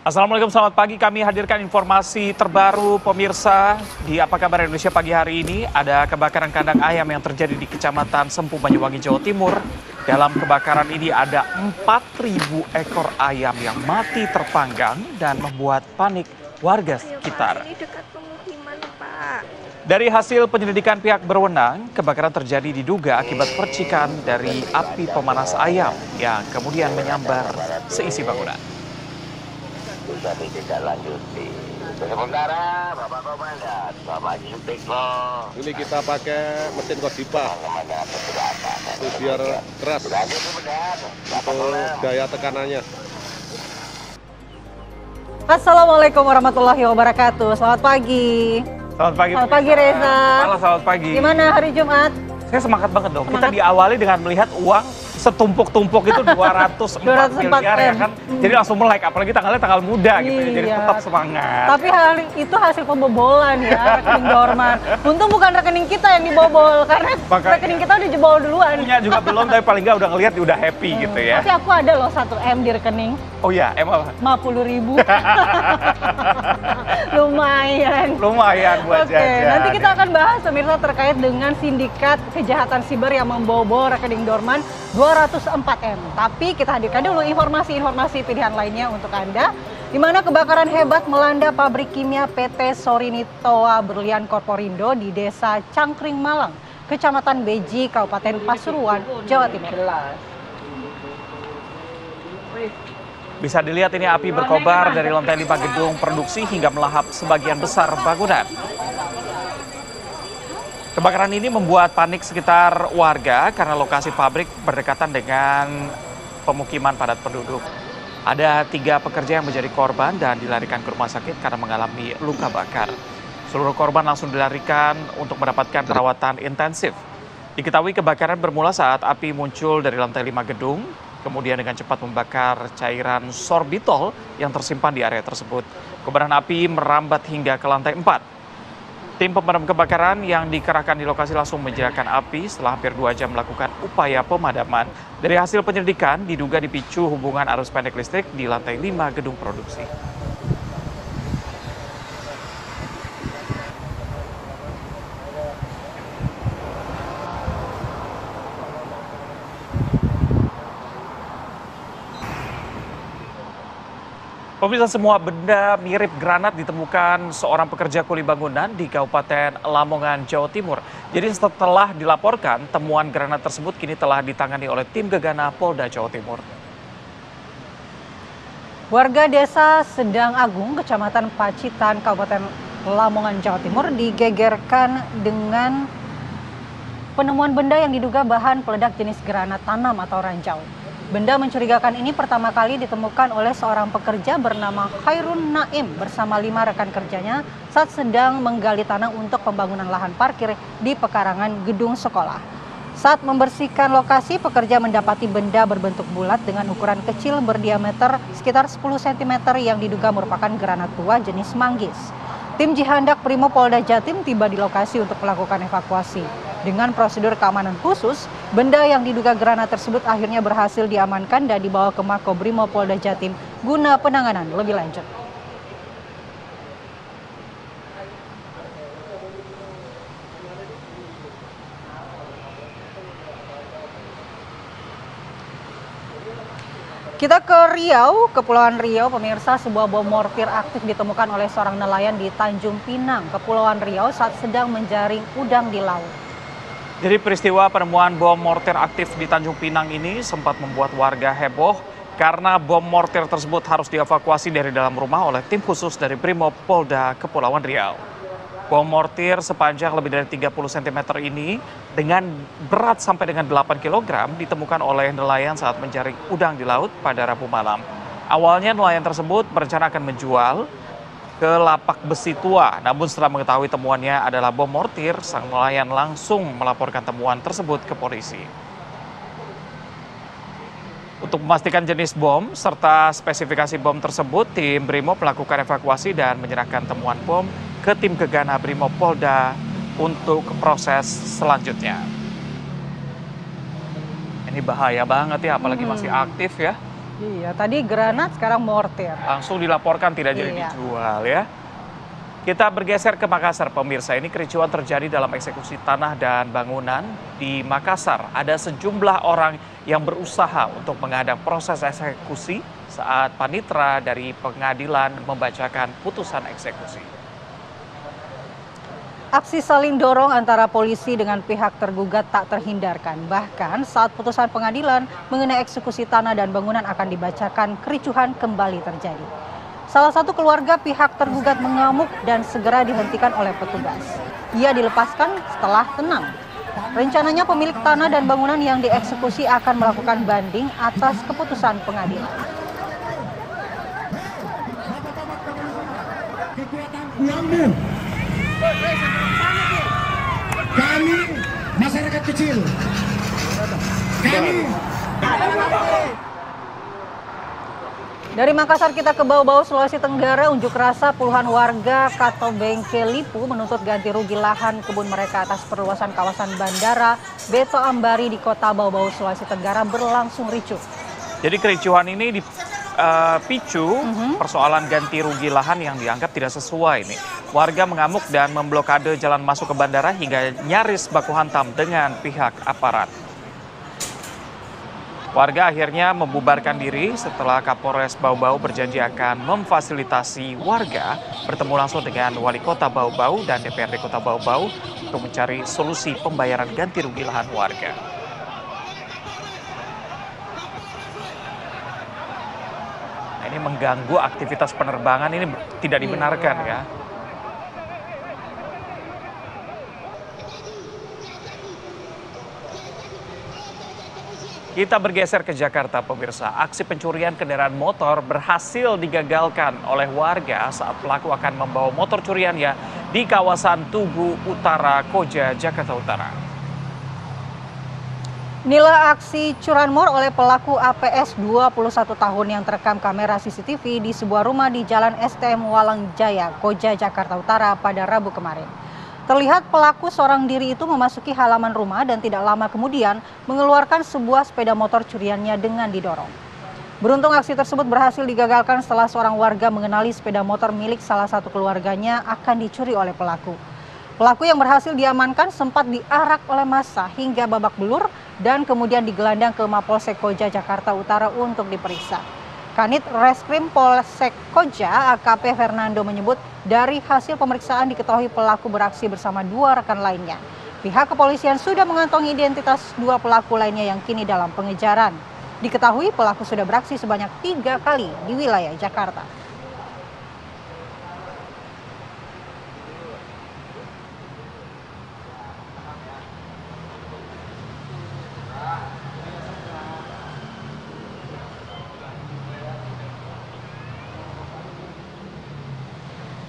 Assalamualaikum, selamat pagi. Kami hadirkan informasi terbaru pemirsa di Apa Kabar Indonesia pagi hari ini. Ada kebakaran kandang ayam yang terjadi di Kecamatan Sempu, Banyuwangi, Jawa Timur. Dalam kebakaran ini ada 4.000 ekor ayam yang mati terpanggang dan membuat panik warga sekitar. Ini dekat pemukiman, Pak. Dari hasil penyelidikan pihak berwenang, kebakaran terjadi diduga akibat percikan dari api pemanas ayam yang kemudian menyambar seisi bangunan. Bisa ditindaklanjuti. Sementara Bapak Komandan, Bapak Yudhikno. Ini kita pakai mesin Kodipa. Itu biar keras untuk daya tekanannya. Assalamualaikum warahmatullahi wabarakatuh. Selamat pagi. Selamat pagi. Selamat pagi Reza. Selamat pagi. Gimana hari Jumat? Saya semangat banget dong. Kita Semangat. diawali dengan melihat uang setumpuk-tumpuk itu 204 miliar ya kan. Jadi langsung melek, apalagi tanggalnya tanggal muda gitu ya. Jadi Iya. tetap semangat. Tapi itu hasil pembobolan ya, rekening Dorman. Untung bukan rekening kita yang dibobol, karena Makanya. rekening kita udah jebol duluan. Punya juga belum, tapi paling nggak udah ngelihat udah happy gitu ya. Tapi aku ada loh 1 M di rekening, Oh iya, emang 50.000. Lumayan. lumayan buat Oke, jajan. nanti kita akan bahas pemirsa terkait dengan sindikat kejahatan siber yang membobol rekening Dorman 204 M. Tapi kita hadirkan dulu informasi-informasi pilihan lainnya untuk Anda, di mana kebakaran hebat melanda pabrik kimia PT Sorinitoa Berlian Korporindo di Desa Cangkring Malang, Kecamatan Beji, Kabupaten Pasuruan, Jawa Timur. Bisa dilihat ini api berkobar dari lantai 5 gedung produksi hingga melahap sebagian besar bangunan. Kebakaran ini membuat panik sekitar warga karena lokasi pabrik berdekatan dengan pemukiman padat penduduk. Ada 3 pekerja yang menjadi korban dan dilarikan ke rumah sakit karena mengalami luka bakar. Seluruh korban langsung dilarikan untuk mendapatkan perawatan intensif. Diketahui kebakaran bermula saat api muncul dari lantai 5 gedung, kemudian dengan cepat membakar cairan sorbitol yang tersimpan di area tersebut. Kobaran api merambat hingga ke lantai 4. Tim pemadam kebakaran yang dikerahkan di lokasi langsung menjinakkan api setelah hampir 2 jam melakukan upaya pemadaman. Dari hasil penyelidikan, diduga dipicu hubungan arus pendek listrik di lantai 5 gedung produksi. Pemirsa, semua benda mirip granat ditemukan seorang pekerja kuli bangunan di Kabupaten Lamongan, Jawa Timur. Jadi setelah dilaporkan, temuan granat tersebut kini telah ditangani oleh tim Gegana Polda Jawa Timur. Warga desa Sedang Agung, Kecamatan Pacitan, Kabupaten Lamongan, Jawa Timur digegerkan dengan penemuan benda yang diduga bahan peledak jenis granat tanam atau ranjau. Benda mencurigakan ini pertama kali ditemukan oleh seorang pekerja bernama Khairun Naim bersama 5 rekan kerjanya saat sedang menggali tanah untuk pembangunan lahan parkir di pekarangan gedung sekolah. Saat membersihkan lokasi, pekerja mendapati benda berbentuk bulat dengan ukuran kecil berdiameter sekitar 10 cm yang diduga merupakan granat tua jenis manggis. Tim Jihandak Brimob Polda Jatim tiba di lokasi untuk melakukan evakuasi. Dengan prosedur keamanan khusus, benda yang diduga granat tersebut akhirnya berhasil diamankan dan dibawa ke Makobrimob Polda Jatim guna penanganan lebih lanjut. Kita ke Riau, Kepulauan Riau, pemirsa. Sebuah bom mortir aktif ditemukan oleh seorang nelayan di Tanjung Pinang, Kepulauan Riau saat sedang menjaring udang di laut. Jadi peristiwa penemuan bom mortir aktif di Tanjung Pinang ini sempat membuat warga heboh karena bom mortir tersebut harus dievakuasi dari dalam rumah oleh tim khusus dari Brimob Polda Kepulauan Riau. Bom mortir sepanjang lebih dari 30 cm ini dengan berat sampai dengan 8 kg ditemukan oleh nelayan saat menjaring udang di laut pada Rabu malam. Awalnya nelayan tersebut berencana akan menjual ke lapak besi tua. Namun setelah mengetahui temuannya adalah bom mortir, sang nelayan langsung melaporkan temuan tersebut ke polisi. Untuk memastikan jenis bom serta spesifikasi bom tersebut, tim Brimob melakukan evakuasi dan menyerahkan temuan bom ke tim Gegana Brimob Polda untuk proses selanjutnya. Ini bahaya banget ya, apalagi masih aktif ya. Iya, tadi granat, sekarang mortir. Langsung dilaporkan tidak jadi Iya. dijual ya. Kita bergeser ke Makassar, pemirsa. Ini kericuan terjadi dalam eksekusi tanah dan bangunan di Makassar. Ada sejumlah orang yang berusaha untuk menghadang proses eksekusi saat panitera dari pengadilan membacakan putusan eksekusi. Aksi saling dorong antara polisi dengan pihak tergugat tak terhindarkan. Bahkan saat putusan pengadilan mengenai eksekusi tanah dan bangunan akan dibacakan, kericuhan kembali terjadi. Salah satu keluarga pihak tergugat mengamuk dan segera dihentikan oleh petugas. Ia dilepaskan setelah tenang. Rencananya pemilik tanah dan bangunan yang dieksekusi akan melakukan banding atas keputusan pengadilan. Kami masyarakat kecil, Dari Makassar kita ke Bau-Bau, Sulawesi Tenggara. Unjuk rasa puluhan warga Kato Bengkel Lipu menuntut ganti rugi lahan kebun mereka atas perluasan kawasan bandara Beto Ambari di kota Bau-Bau, Sulawesi Tenggara berlangsung ricuh. Jadi kericuhan ini dipicu persoalan ganti rugi lahan yang dianggap tidak sesuai nih. Warga mengamuk dan memblokade jalan masuk ke bandara hingga nyaris baku hantam dengan pihak aparat. Warga akhirnya membubarkan diri setelah Kapolres Bau-Bau berjanji akan memfasilitasi warga bertemu langsung dengan Wali Kota Bau-Bau dan DPRD Kota Bau-Bau untuk mencari solusi pembayaran ganti rugi lahan warga. Nah, ini mengganggu aktivitas penerbangan, ini tidak dibenarkan ya. Kita bergeser ke Jakarta, pemirsa. Aksi pencurian kendaraan motor berhasil digagalkan oleh warga saat pelaku akan membawa motor curiannya di kawasan Tugu Utara, Koja, Jakarta Utara. Inilah aksi curanmor oleh pelaku APS 21 tahun yang terekam kamera CCTV di sebuah rumah di Jalan STM Walang Jaya, Koja, Jakarta Utara pada Rabu kemarin. Terlihat pelaku seorang diri itu memasuki halaman rumah dan tidak lama kemudian mengeluarkan sebuah sepeda motor curiannya dengan didorong. Beruntung aksi tersebut berhasil digagalkan setelah seorang warga mengenali sepeda motor milik salah satu keluarganya akan dicuri oleh pelaku. Pelaku yang berhasil diamankan sempat diarak oleh massa hingga babak belur dan kemudian digelandang ke Mapolsek Koja, Jakarta Utara untuk diperiksa. Kanit Reskrim Polsek Koja, AKP Fernando menyebut dari hasil pemeriksaan diketahui pelaku beraksi bersama dua rekan lainnya. Pihak kepolisian sudah mengantongi identitas dua pelaku lainnya yang kini dalam pengejaran. Diketahui pelaku sudah beraksi sebanyak 3 kali di wilayah Jakarta.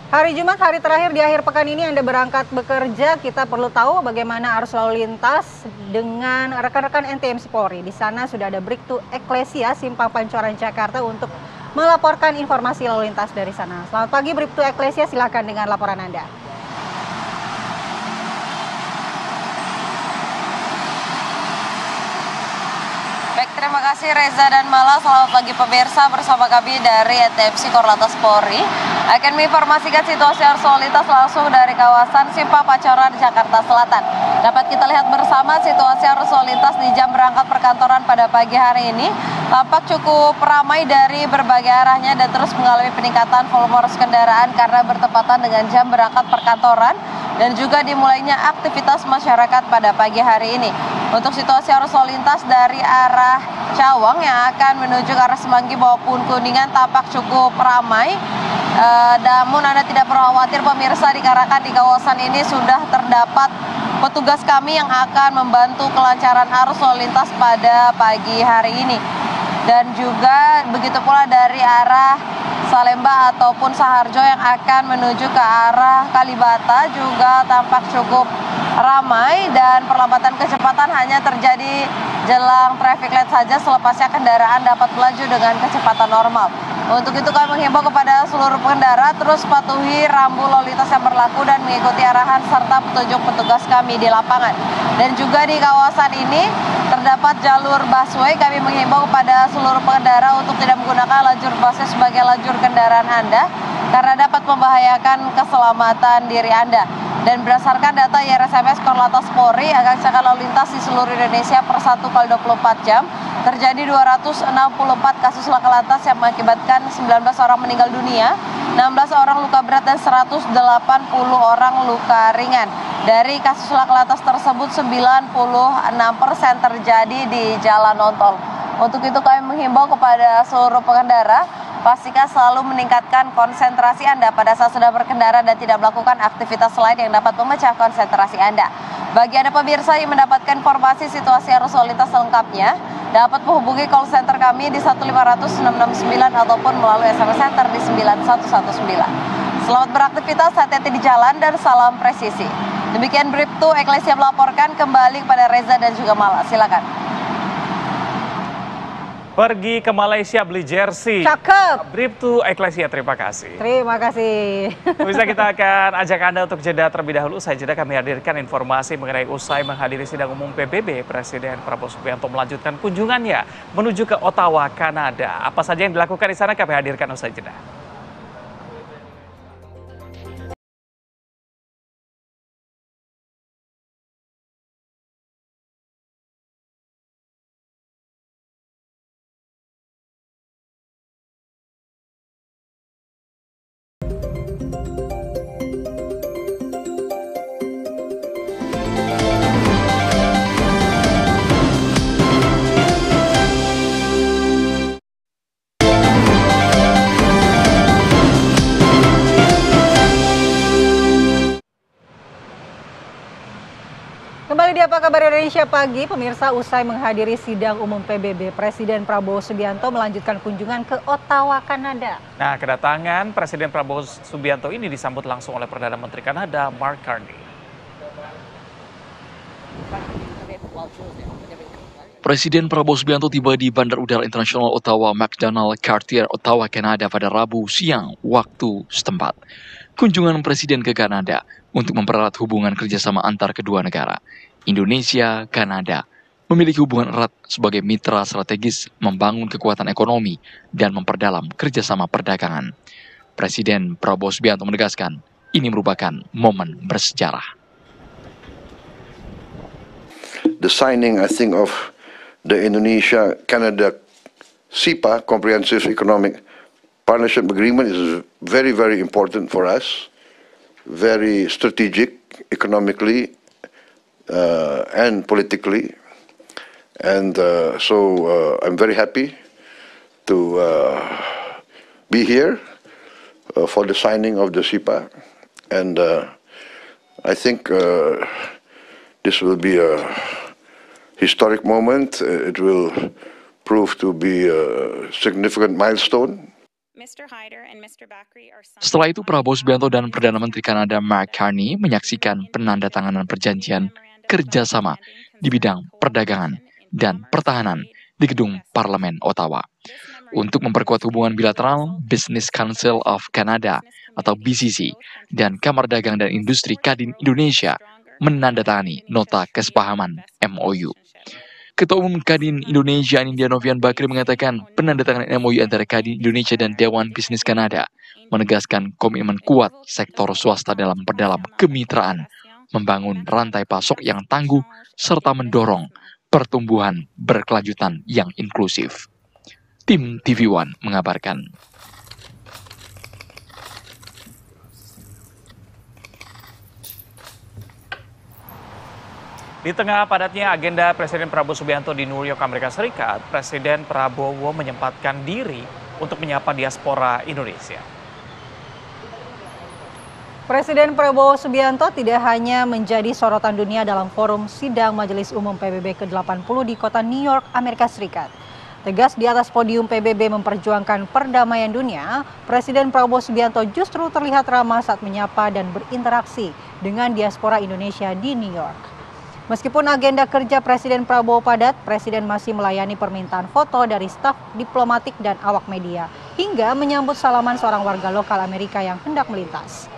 Hari Jumat, hari terakhir di akhir pekan ini Anda berangkat bekerja, kita perlu tahu bagaimana arus lalu lintas dengan rekan-rekan NTMC Polri. Di sana sudah ada Bribtu Eklesia, Simpang Pancoran, Jakarta untuk melaporkan informasi lalu lintas dari sana. Selamat pagi Bribtu Eklesia, silakan dengan laporan Anda. Baik, terima kasih Reza dan Mala. Selamat pagi pemirsa, bersama kami dari NTMC Korlantas Polri akan menginformasikan situasi arus lalu lintas langsung dari kawasan Simpang Pancoran, Jakarta Selatan. Dapat kita lihat bersama situasi arus lalu lintas di jam berangkat perkantoran pada pagi hari ini tampak cukup ramai dari berbagai arahnya dan terus mengalami peningkatan volume arus kendaraan karena bertepatan dengan jam berangkat perkantoran dan juga dimulainya aktivitas masyarakat pada pagi hari ini. Untuk situasi arus lalu lintas dari arah Cawang yang akan menuju ke arah Semanggi maupun Kuningan tampak cukup ramai. Namun Anda tidak perlu khawatir pemirsa, dikarenakan di kawasan ini sudah terdapat petugas kami yang akan membantu kelancaran arus lalu lintas pada pagi hari ini. Dan juga begitu pula dari arah Salemba ataupun Saharjo yang akan menuju ke arah Kalibata juga tampak cukup ramai dan perlambatan kecepatan hanya terjadi jelang traffic light saja, selepasnya kendaraan dapat melaju dengan kecepatan normal. Untuk itu kami menghimbau kepada seluruh pengendara terus patuhi rambu lalu lintas yang berlaku dan mengikuti arahan serta petunjuk petugas kami di lapangan. Dan juga di kawasan ini terdapat jalur busway, kami menghimbau kepada seluruh pengendara untuk tidak menggunakan lajur busway sebagai lajur kendaraan Anda karena dapat membahayakan keselamatan diri Anda. Dan berdasarkan data YRSMS Korlantas Polri, angka kecelakaan lalu lintas di seluruh Indonesia per 1x24 jam terjadi 264 kasus laka lantas yang mengakibatkan 19 orang meninggal dunia, 16 orang luka berat dan 180 orang luka ringan. Dari kasus laka lantas tersebut 96% terjadi di jalan non-tol. Untuk itu kami menghimbau kepada seluruh pengendara, pastikan selalu meningkatkan konsentrasi Anda pada saat sedang berkendara dan tidak melakukan aktivitas lain yang dapat memecah konsentrasi Anda. Bagi Anda pemirsa yang mendapatkan informasi situasi arus lalu lintas selengkapnya, dapat menghubungi call center kami di 1500669 ataupun melalui SMS Center di 9119. Selamat beraktivitas, hati-hati di jalan dan salam presisi. Demikian Bribtu Eklesia melaporkan, kembali kepada Reza dan juga Mala. Silakan. Pergi ke Malaysia beli jersey. Cakep. Bribtu Eklesia, terima kasih. Terima kasih. Bisa kita akan ajak Anda untuk jeda terlebih dahulu. Usai jeda kami hadirkan informasi mengenai usai menghadiri sidang umum PBB, Presiden Prabowo Subianto melanjutkan kunjungannya menuju ke Ottawa, Kanada. Apa saja yang dilakukan di sana kami hadirkan usai jeda. Kembali di Apa Kabar Indonesia Pagi, pemirsa, usai menghadiri sidang umum PBB, Presiden Prabowo Subianto melanjutkan kunjungan ke Ottawa, Kanada. Nah, kedatangan Presiden Prabowo Subianto ini disambut langsung oleh Perdana Menteri Kanada, Mark Carney. Presiden Prabowo Subianto tiba di Bandar Udara Internasional Ottawa McDonald Cartier, Ottawa, Kanada pada Rabu siang waktu setempat. Kunjungan Presiden ke Kanada untuk mempererat hubungan kerjasama antar kedua negara. Indonesia, Kanada memiliki hubungan erat sebagai mitra strategis, membangun kekuatan ekonomi, dan memperdalam kerjasama perdagangan. Presiden Prabowo Subianto menegaskan, ini merupakan momen bersejarah. The signing, I think, of the Indonesia-Canada CEPA, Comprehensive Economic Partnership Agreement, is very, very important for us, very strategic economically and politically. And so I'm very happy to be here for the signing of the CEPA. And I think this will be a historic moment. It will prove to be a significant milestone. Setelah itu, Prabowo Subianto dan Perdana Menteri Kanada Mark Carney menyaksikan penandatanganan perjanjian kerjasama di bidang perdagangan dan pertahanan di gedung Parlemen Ottawa. Untuk memperkuat hubungan bilateral, Business Council of Canada atau BCC dan Kamar Dagang dan Industri Kadin Indonesia menandatangani nota kesepahaman MOU. Ketua Umum Kadin Indonesia Nindya Novian Bakri mengatakan penandatanganan MOU antara Kadin Indonesia dan Dewan Bisnis Kanada menegaskan komitmen kuat sektor swasta dalam memperdalam kemitraan, membangun rantai pasok yang tangguh, serta mendorong pertumbuhan berkelanjutan yang inklusif. Tim TV One mengabarkan. Di tengah padatnya agenda Presiden Prabowo Subianto di New York, Amerika Serikat, Presiden Prabowo menyempatkan diri untuk menyapa diaspora Indonesia. Presiden Prabowo Subianto tidak hanya menjadi sorotan dunia dalam forum sidang Majelis Umum PBB ke-80 di kota New York, Amerika Serikat. Tegas di atas podium PBB memperjuangkan perdamaian dunia, Presiden Prabowo Subianto justru terlihat ramah saat menyapa dan berinteraksi dengan diaspora Indonesia di New York. Meskipun agenda kerja Presiden Prabowo padat, Presiden masih melayani permintaan foto dari staf diplomatik dan awak media, hingga menyambut salaman seorang warga lokal Amerika yang hendak melintas.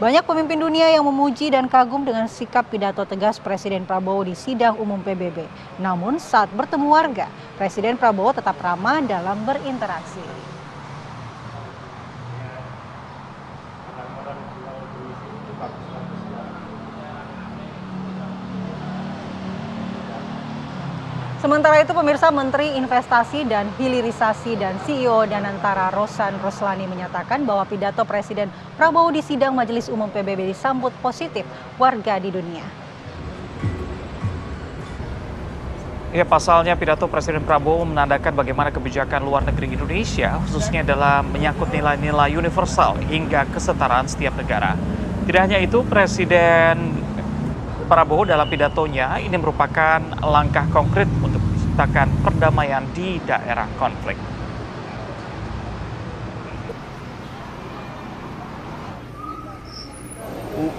Banyak pemimpin dunia yang memuji dan kagum dengan sikap pidato tegas Presiden Prabowo di sidang umum PBB. Namun saat bertemu warga, Presiden Prabowo tetap ramah dalam berinteraksi. Sementara itu, pemirsa, Menteri Investasi dan Hilirisasi dan CEO Danantara Rosan Roslani menyatakan bahwa pidato Presiden Prabowo di sidang Majelis Umum PBB disambut positif warga di dunia. Ya, pasalnya pidato Presiden Prabowo menandakan bagaimana kebijakan luar negeri Indonesia, khususnya dalam menyangkut nilai-nilai universal hingga kesetaraan setiap negara. Tidak hanya itu, Presiden Prabowo dalam pidatonya ini merupakan langkah konkret untuk menciptakan perdamaian di daerah konflik.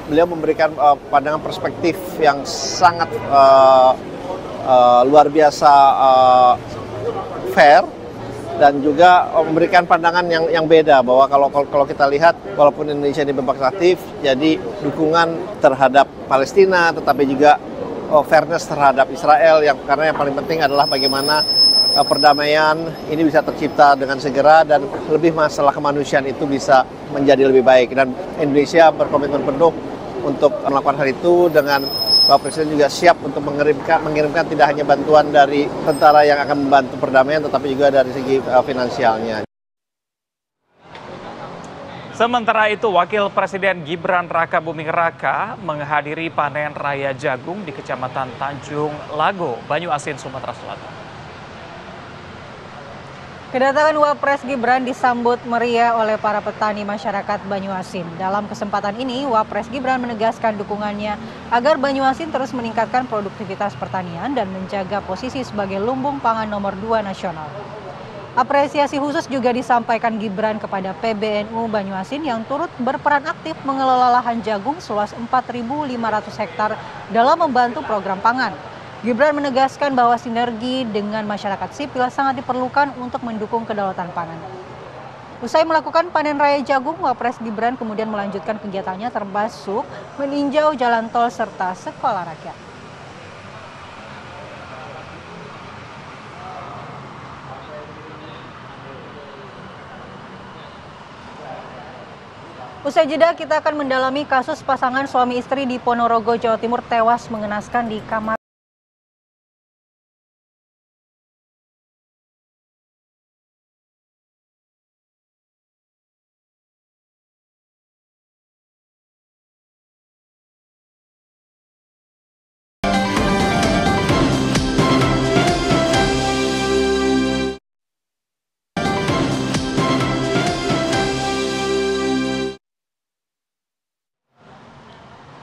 Beliau memberikan pandangan perspektif yang sangat luar biasa fair, dan juga memberikan pandangan yang beda, bahwa kalau kita lihat walaupun Indonesia ini bebas aktif, jadi dukungan terhadap Palestina, tetapi juga fairness terhadap Israel, karena yang paling penting adalah bagaimana perdamaian ini bisa tercipta dengan segera dan lebih masalah kemanusiaan itu bisa menjadi lebih baik. Dan Indonesia berkomitmen penuh untuk melakukan hal itu, dengan Bapak Presiden juga siap untuk mengirimkan tidak hanya bantuan dari tentara yang akan membantu perdamaian, tetapi juga dari segi finansialnya. Sementara itu, Wakil Presiden Gibran Rakabuming Raka menghadiri panen raya jagung di Kecamatan Tanjung Lago, Banyuasin, Sumatera Selatan. Kedatangan Wapres Gibran disambut meriah oleh para petani masyarakat Banyuasin. Dalam kesempatan ini, Wapres Gibran menegaskan dukungannya agar Banyuasin terus meningkatkan produktivitas pertanian dan menjaga posisi sebagai lumbung pangan nomor 2 nasional. Apresiasi khusus juga disampaikan Gibran kepada PBNU Banyuasin yang turut berperan aktif mengelola lahan jagung seluas 4.500 hektar dalam membantu program pangan. Gibran menegaskan bahwa sinergi dengan masyarakat sipil sangat diperlukan untuk mendukung kedaulatan pangan. Usai melakukan panen raya jagung, Wapres Gibran kemudian melanjutkan kegiatannya termasuk meninjau jalan tol serta sekolah rakyat. Usai jeda, kita akan mendalami kasus pasangan suami istri di Ponorogo, Jawa Timur tewas mengenaskan di kamar.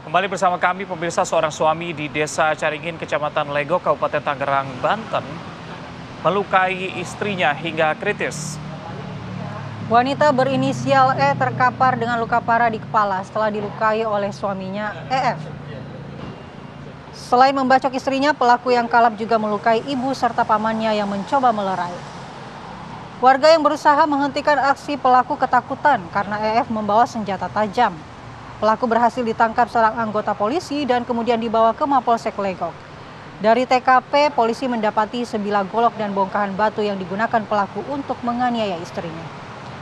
Kembali bersama kami, pemirsa. Seorang suami di Desa Caringin, Kecamatan Lego, Kabupaten Tangerang, Banten, melukai istrinya hingga kritis. Wanita berinisial E terkapar dengan luka parah di kepala setelah dilukai oleh suaminya EF. Selain membacok istrinya, pelaku yang kalap juga melukai ibu serta pamannya yang mencoba melerai. Warga yang berusaha menghentikan aksi pelaku ketakutan karena EF membawa senjata tajam. Pelaku berhasil ditangkap seorang anggota polisi dan kemudian dibawa ke Mapolsek Legok. Dari TKP, polisi mendapati sebilah golok dan bongkahan batu yang digunakan pelaku untuk menganiaya istrinya.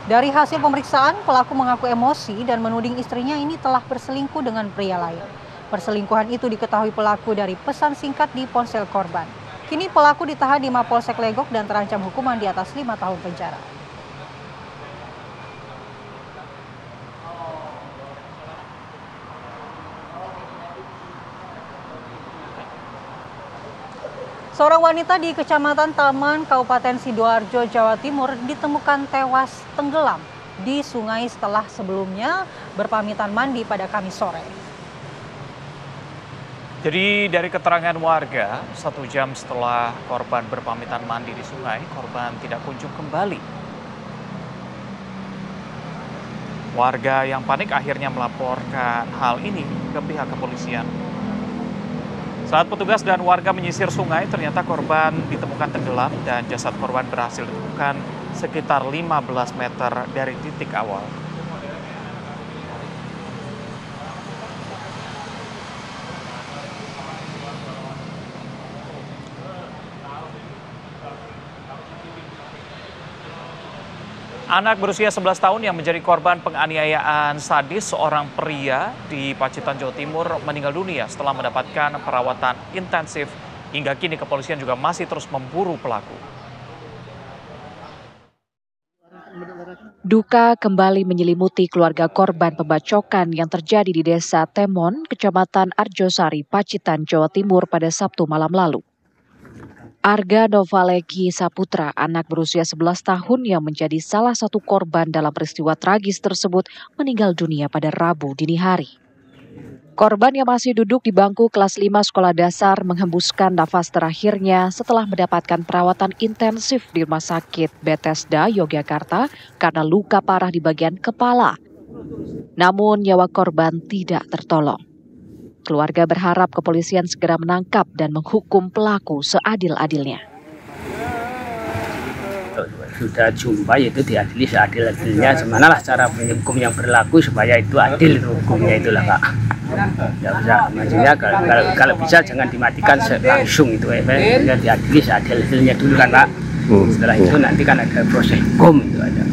Dari hasil pemeriksaan, pelaku mengaku emosi dan menuding istrinya ini telah berselingkuh dengan pria lain. Perselingkuhan itu diketahui pelaku dari pesan singkat di ponsel korban. Kini pelaku ditahan di Mapolsek Legok dan terancam hukuman di atas 5 tahun penjara. Seorang wanita di Kecamatan Taman, Kabupaten Sidoarjo, Jawa Timur ditemukan tewas tenggelam di sungai setelah sebelumnya berpamitan mandi pada Kamis sore. Jadi dari keterangan warga, 1 jam setelah korban berpamitan mandi di sungai, korban tidak kunjung kembali. Warga yang panik akhirnya melaporkan hal ini ke pihak kepolisian. Saat petugas dan warga menyisir sungai, ternyata korban ditemukan tenggelam dan jasad korban berhasil ditemukan sekitar 15 meter dari titik awal. Anak berusia 11 tahun yang menjadi korban penganiayaan sadis seorang pria di Pacitan, Jawa Timur meninggal dunia setelah mendapatkan perawatan intensif. Hingga kini kepolisian juga masih terus memburu pelaku. Duka kembali menyelimuti keluarga korban pembacokan yang terjadi di Desa Temon, Kecamatan Arjosari, Pacitan, Jawa Timur pada Sabtu malam lalu. Arga Novalegi Saputra, anak berusia 11 tahun yang menjadi salah satu korban dalam peristiwa tragis tersebut, meninggal dunia pada Rabu dini hari. Korban yang masih duduk di bangku kelas 5 sekolah dasar menghembuskan nafas terakhirnya setelah mendapatkan perawatan intensif di Rumah Sakit Bethesda, Yogyakarta karena luka parah di bagian kepala. Namun nyawa korban tidak tertolong. Keluarga berharap kepolisian segera menangkap dan menghukum pelaku seadil-adilnya. Sudah jumpa yaitu diadili seadil-adilnya. Semanalah cara hukum yang berlaku supaya itu adil hukumnya itulah Pak. Tidak usah, maksudnya kalau bisa jangan dimatikan langsung itu, ya diadili seadil-adilnya dulu kan Pak. Setelah itu nanti kan ada proses hukum itu ada.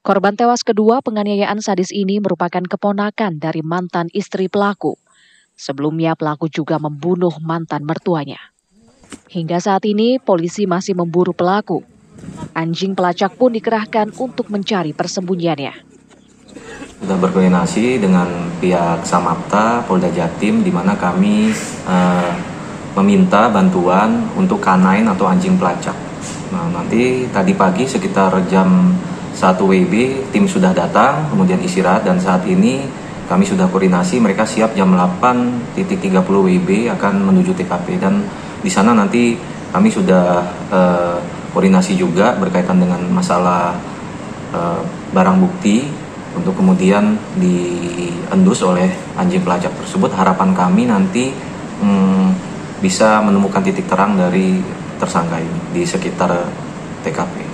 Korban tewas kedua penganiayaan sadis ini merupakan keponakan dari mantan istri pelaku. Sebelumnya pelaku juga membunuh mantan mertuanya. Hingga saat ini polisi masih memburu pelaku. Anjing pelacak pun dikerahkan untuk mencari persembunyiannya. Sudah berkoordinasi dengan pihak Samapta, Polda Jatim, di mana kami meminta bantuan untuk kanain atau anjing pelacak. Nah, nanti tadi pagi sekitar jam 1 WIB tim sudah datang, kemudian istirahat, dan saat ini kami sudah koordinasi, mereka siap jam 8.30 WIB akan menuju TKP, dan di sana nanti kami sudah koordinasi juga berkaitan dengan masalah barang bukti untuk kemudian diendus oleh anjing pelacak tersebut. Harapan kami nanti bisa menemukan titik terang dari tersangka ini di sekitar TKP.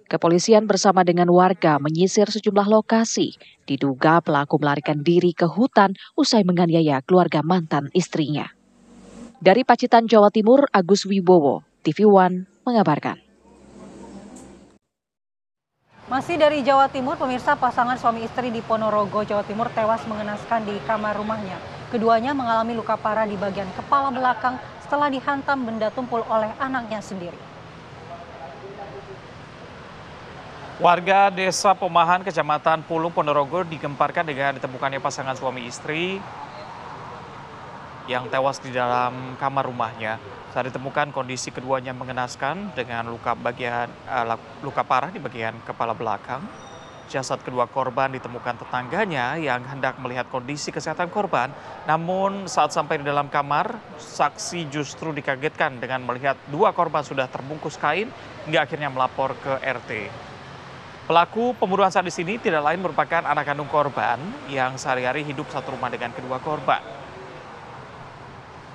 Kepolisian bersama dengan warga menyisir sejumlah lokasi. Diduga pelaku melarikan diri ke hutan usai menganiaya keluarga mantan istrinya. Dari Pacitan, Jawa Timur, Agus Wibowo, TV One mengabarkan. Masih dari Jawa Timur, pemirsa, pasangan suami istri di Ponorogo, Jawa Timur tewas mengenaskan di kamar rumahnya. Keduanya mengalami luka parah di bagian kepala belakang setelah dihantam benda tumpul oleh anaknya sendiri. Warga Desa Pomahan, Kecamatan Pulung, Ponorogo digemparkan dengan ditemukannya pasangan suami istri yang tewas di dalam kamar rumahnya. Saat ditemukan, kondisi keduanya mengenaskan dengan luka parah di bagian kepala belakang. Jasad kedua korban ditemukan tetangganya yang hendak melihat kondisi kesehatan korban. Namun saat sampai di dalam kamar, saksi justru dikagetkan dengan melihat dua korban sudah terbungkus kain hingga akhirnya melapor ke RT. Pelaku pembunuhan sadis ini tidak lain merupakan anak kandung korban yang sehari-hari hidup satu rumah dengan kedua korban.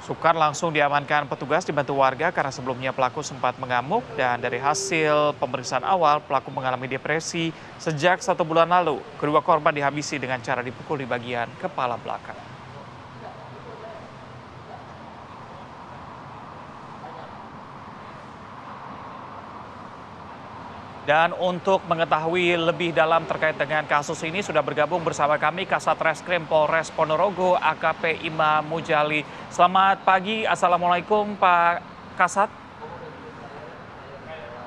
Sukar langsung diamankan petugas dibantu warga karena sebelumnya pelaku sempat mengamuk, dan dari hasil pemeriksaan awal pelaku mengalami depresi sejak 1 bulan lalu. Kedua korban dihabisi dengan cara dipukul di bagian kepala belakang. Dan untuk mengetahui lebih dalam terkait dengan kasus ini sudah bergabung bersama kami Kasat Reskrim Polres Ponorogo AKP Imam Mujali. Selamat pagi, Assalamualaikum Pak Kasat.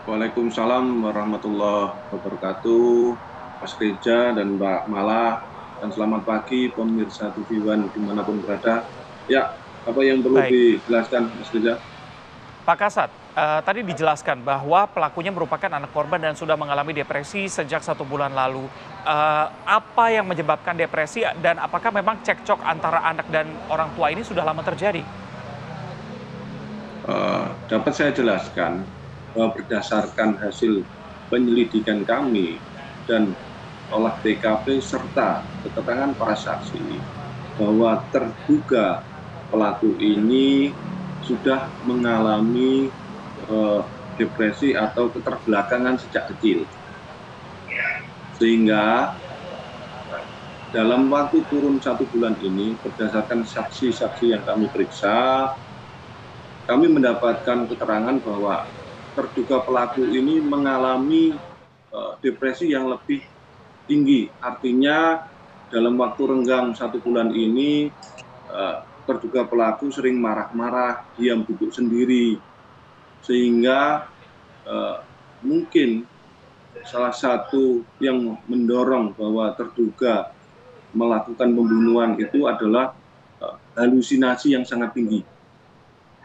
Waalaikumsalam warahmatullahi wabarakatuh, Mas Reza dan Mbak Mala, dan selamat pagi pemirsa TV One dimanapun berada. Ya, apa yang perlu dijelaskan Mas Reza? Pak Kasat, tadi dijelaskan bahwa pelakunya merupakan anak korban dan sudah mengalami depresi sejak 1 bulan lalu. Apa yang menyebabkan depresi dan apakah memang cekcok antara anak dan orang tua ini sudah lama terjadi? Dapat saya jelaskan bahwa berdasarkan hasil penyelidikan kami dan olah TKP serta keterangan para saksi bahwa terduga pelaku ini sudah mengalami depresi atau keterbelakangan sejak kecil, sehingga dalam waktu kurun 1 bulan ini berdasarkan saksi-saksi yang kami periksa, kami mendapatkan keterangan bahwa terduga pelaku ini mengalami depresi yang lebih tinggi. Artinya dalam waktu renggang 1 bulan ini terduga pelaku sering marah-marah, diam duduk sendiri, sehingga mungkin salah satu yang mendorong bahwa terduga melakukan pembunuhan itu adalah halusinasi yang sangat tinggi.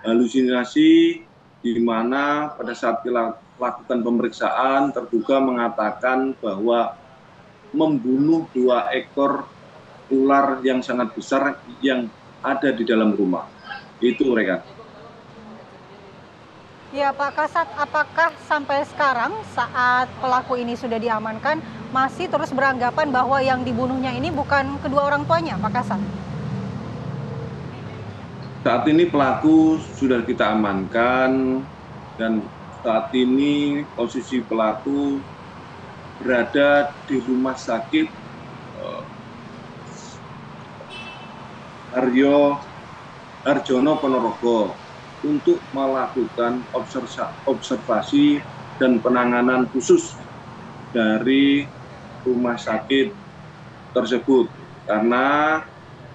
Halusinasi di mana pada saat kita lakukan pemeriksaan, terduga mengatakan bahwa membunuh 2 ekor ular yang sangat besar yang ada di dalam rumah. Itu mereka. Ya Pak Kasat, apakah sampai sekarang saat pelaku ini sudah diamankan masih terus beranggapan bahwa yang dibunuhnya ini bukan kedua orang tuanya, Pak Kasat? Saat ini pelaku sudah kita amankan dan saat ini posisi pelaku berada di rumah sakit Harjono Ponorogo untuk melakukan observasi dan penanganan khusus dari rumah sakit tersebut karena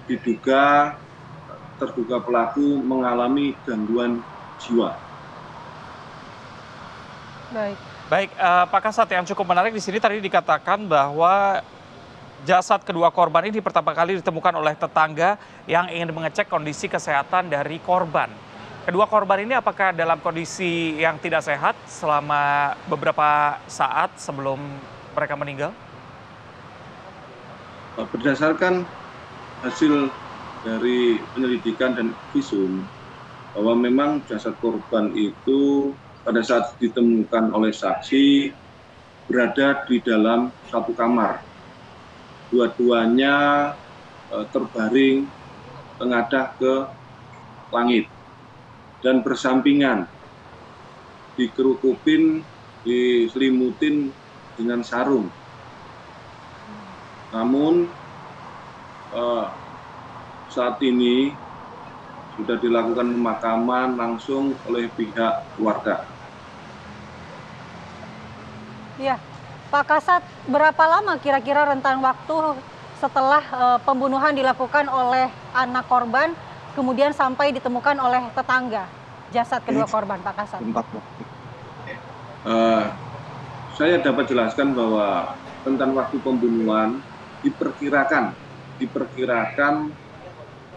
diduga terduga pelaku mengalami gangguan jiwa. Baik, Pak Kasat, yang cukup menarik di sini tadi dikatakan bahwa jasad kedua korban ini pertama kali ditemukan oleh tetangga yang ingin mengecek kondisi kesehatan dari korban. Kedua korban ini apakah dalam kondisi yang tidak sehat selama beberapa saat sebelum mereka meninggal? Berdasarkan hasil dari penyelidikan dan visum, bahwa memang jasad korban itu pada saat ditemukan oleh saksi berada di dalam satu kamar. Dua-duanya terbaring tengadah ke langit dan bersampingan, dikerukupin, diselimutin dengan sarung. Namun saat ini sudah dilakukan pemakaman langsung oleh pihak keluarga. Ya, Pak Kasat, berapa lama kira-kira rentan waktu setelah pembunuhan dilakukan oleh anak korban, kemudian sampai ditemukan oleh tetangga jasad kedua korban, Pak Kasat? Saya dapat jelaskan bahwa rentan waktu pembunuhan diperkirakan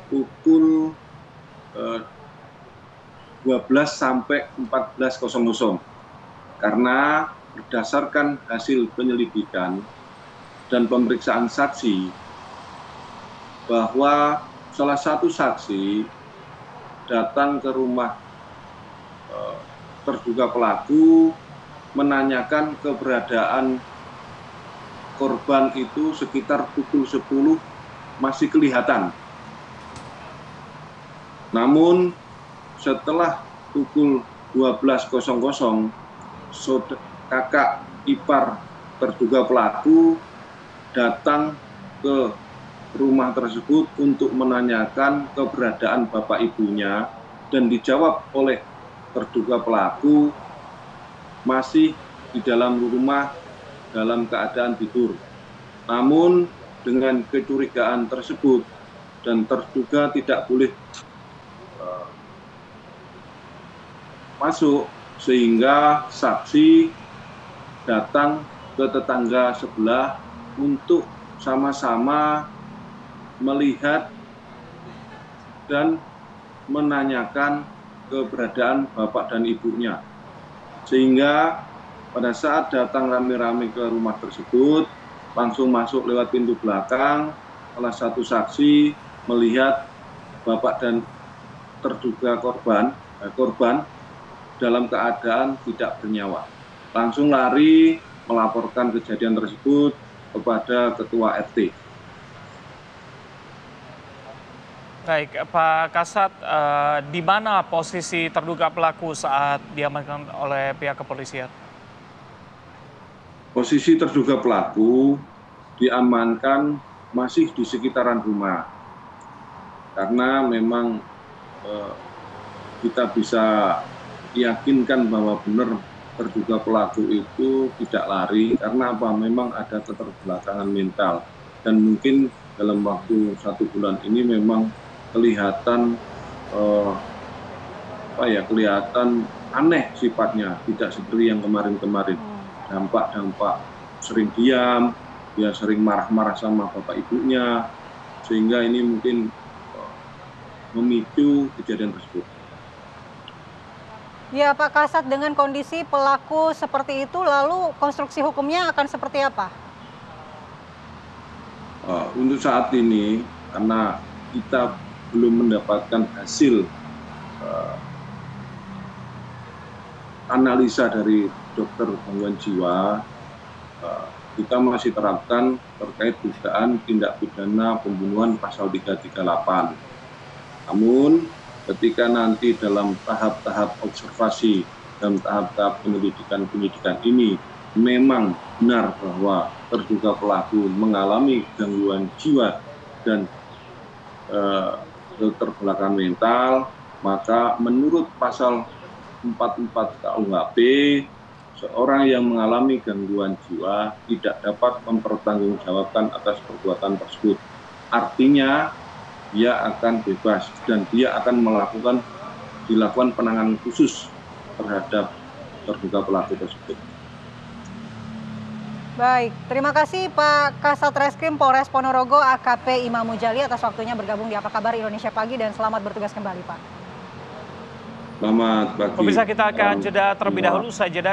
pukul 12 sampai 14.00 karena berdasarkan hasil penyelidikan dan pemeriksaan saksi bahwa salah satu saksi datang ke rumah terduga pelaku menanyakan keberadaan korban itu sekitar pukul 10 masih kelihatan. Namun setelah pukul 12.00 kakak ipar terduga pelaku datang ke rumah tersebut untuk menanyakan keberadaan bapak ibunya dan dijawab oleh terduga pelaku masih di dalam rumah dalam keadaan tidur. Namun dengan kecurigaan tersebut dan terduga tidak boleh masuk sehingga saksi datang ke tetangga sebelah untuk sama-sama melihat dan menanyakan keberadaan bapak dan ibunya. Sehingga pada saat datang rame-rame ke rumah tersebut, langsung masuk lewat pintu belakang, salah satu saksi melihat bapak dan terduga korban dalam keadaan tidak bernyawa. Langsung lari melaporkan kejadian tersebut kepada Ketua RT. Baik, Pak Kasat, di mana posisi terduga pelaku saat diamankan oleh pihak kepolisian? Posisi terduga pelaku diamankan masih di sekitaran rumah. Karena memang kita bisa yakinkan bahwa benar terduga pelaku itu tidak lari karena apa? Memang ada keterbelakangan mental dan mungkin dalam waktu 1 bulan ini memang kelihatan kelihatan aneh sifatnya, tidak seperti yang kemarin-kemarin. Dampak-dampak sering diam, dia sering marah-marah sama bapak ibunya, sehingga ini mungkin memicu kejadian tersebut. Ya Pak Kasat, dengan kondisi pelaku seperti itu, lalu konstruksi hukumnya akan seperti apa? Untuk saat ini, karena kita belum mendapatkan hasil analisa dari dokter gangguan jiwa, kita masih terapkan terkait dugaan tindak pidana pembunuhan pasal 338. Namun, ketika nanti dalam tahap-tahap observasi dan tahap-tahap penyidikan ini memang benar bahwa terduga pelaku mengalami gangguan jiwa dan keterbelakangan mental, maka menurut pasal 44 KUHP, seorang yang mengalami gangguan jiwa tidak dapat mempertanggungjawabkan atas perbuatan tersebut. Artinya, dia akan bebas dan dia akan dilakukan penanganan khusus terhadap terduga pelaku tersebut. Baik, terima kasih Pak Kasat Reskrim Polres Ponorogo AKP Imam Mujali atas waktunya bergabung di Apa Kabar Indonesia Pagi dan selamat bertugas kembali Pak. Selamat pagi. Pemirsa, kita akan jeda terlebih dahulu. Usai jeda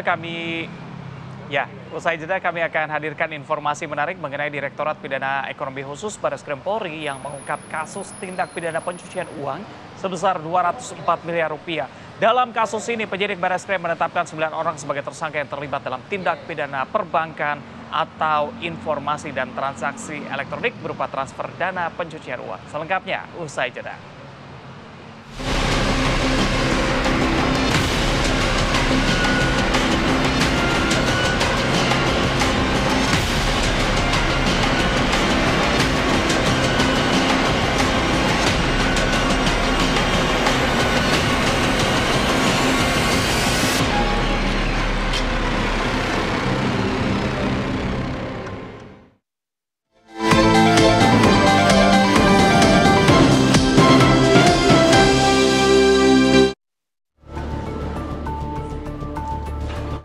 kami akan hadirkan informasi menarik mengenai Direktorat Pidana Ekonomi Khusus Bareskrim Polri yang mengungkap kasus tindak pidana pencucian uang sebesar 204 miliar rupiah. Dalam kasus ini, penyidik Bareskrim menetapkan 9 orang sebagai tersangka yang terlibat dalam tindak pidana perbankan atau informasi dan transaksi elektronik berupa transfer dana pencucian uang. Selengkapnya usai jeda.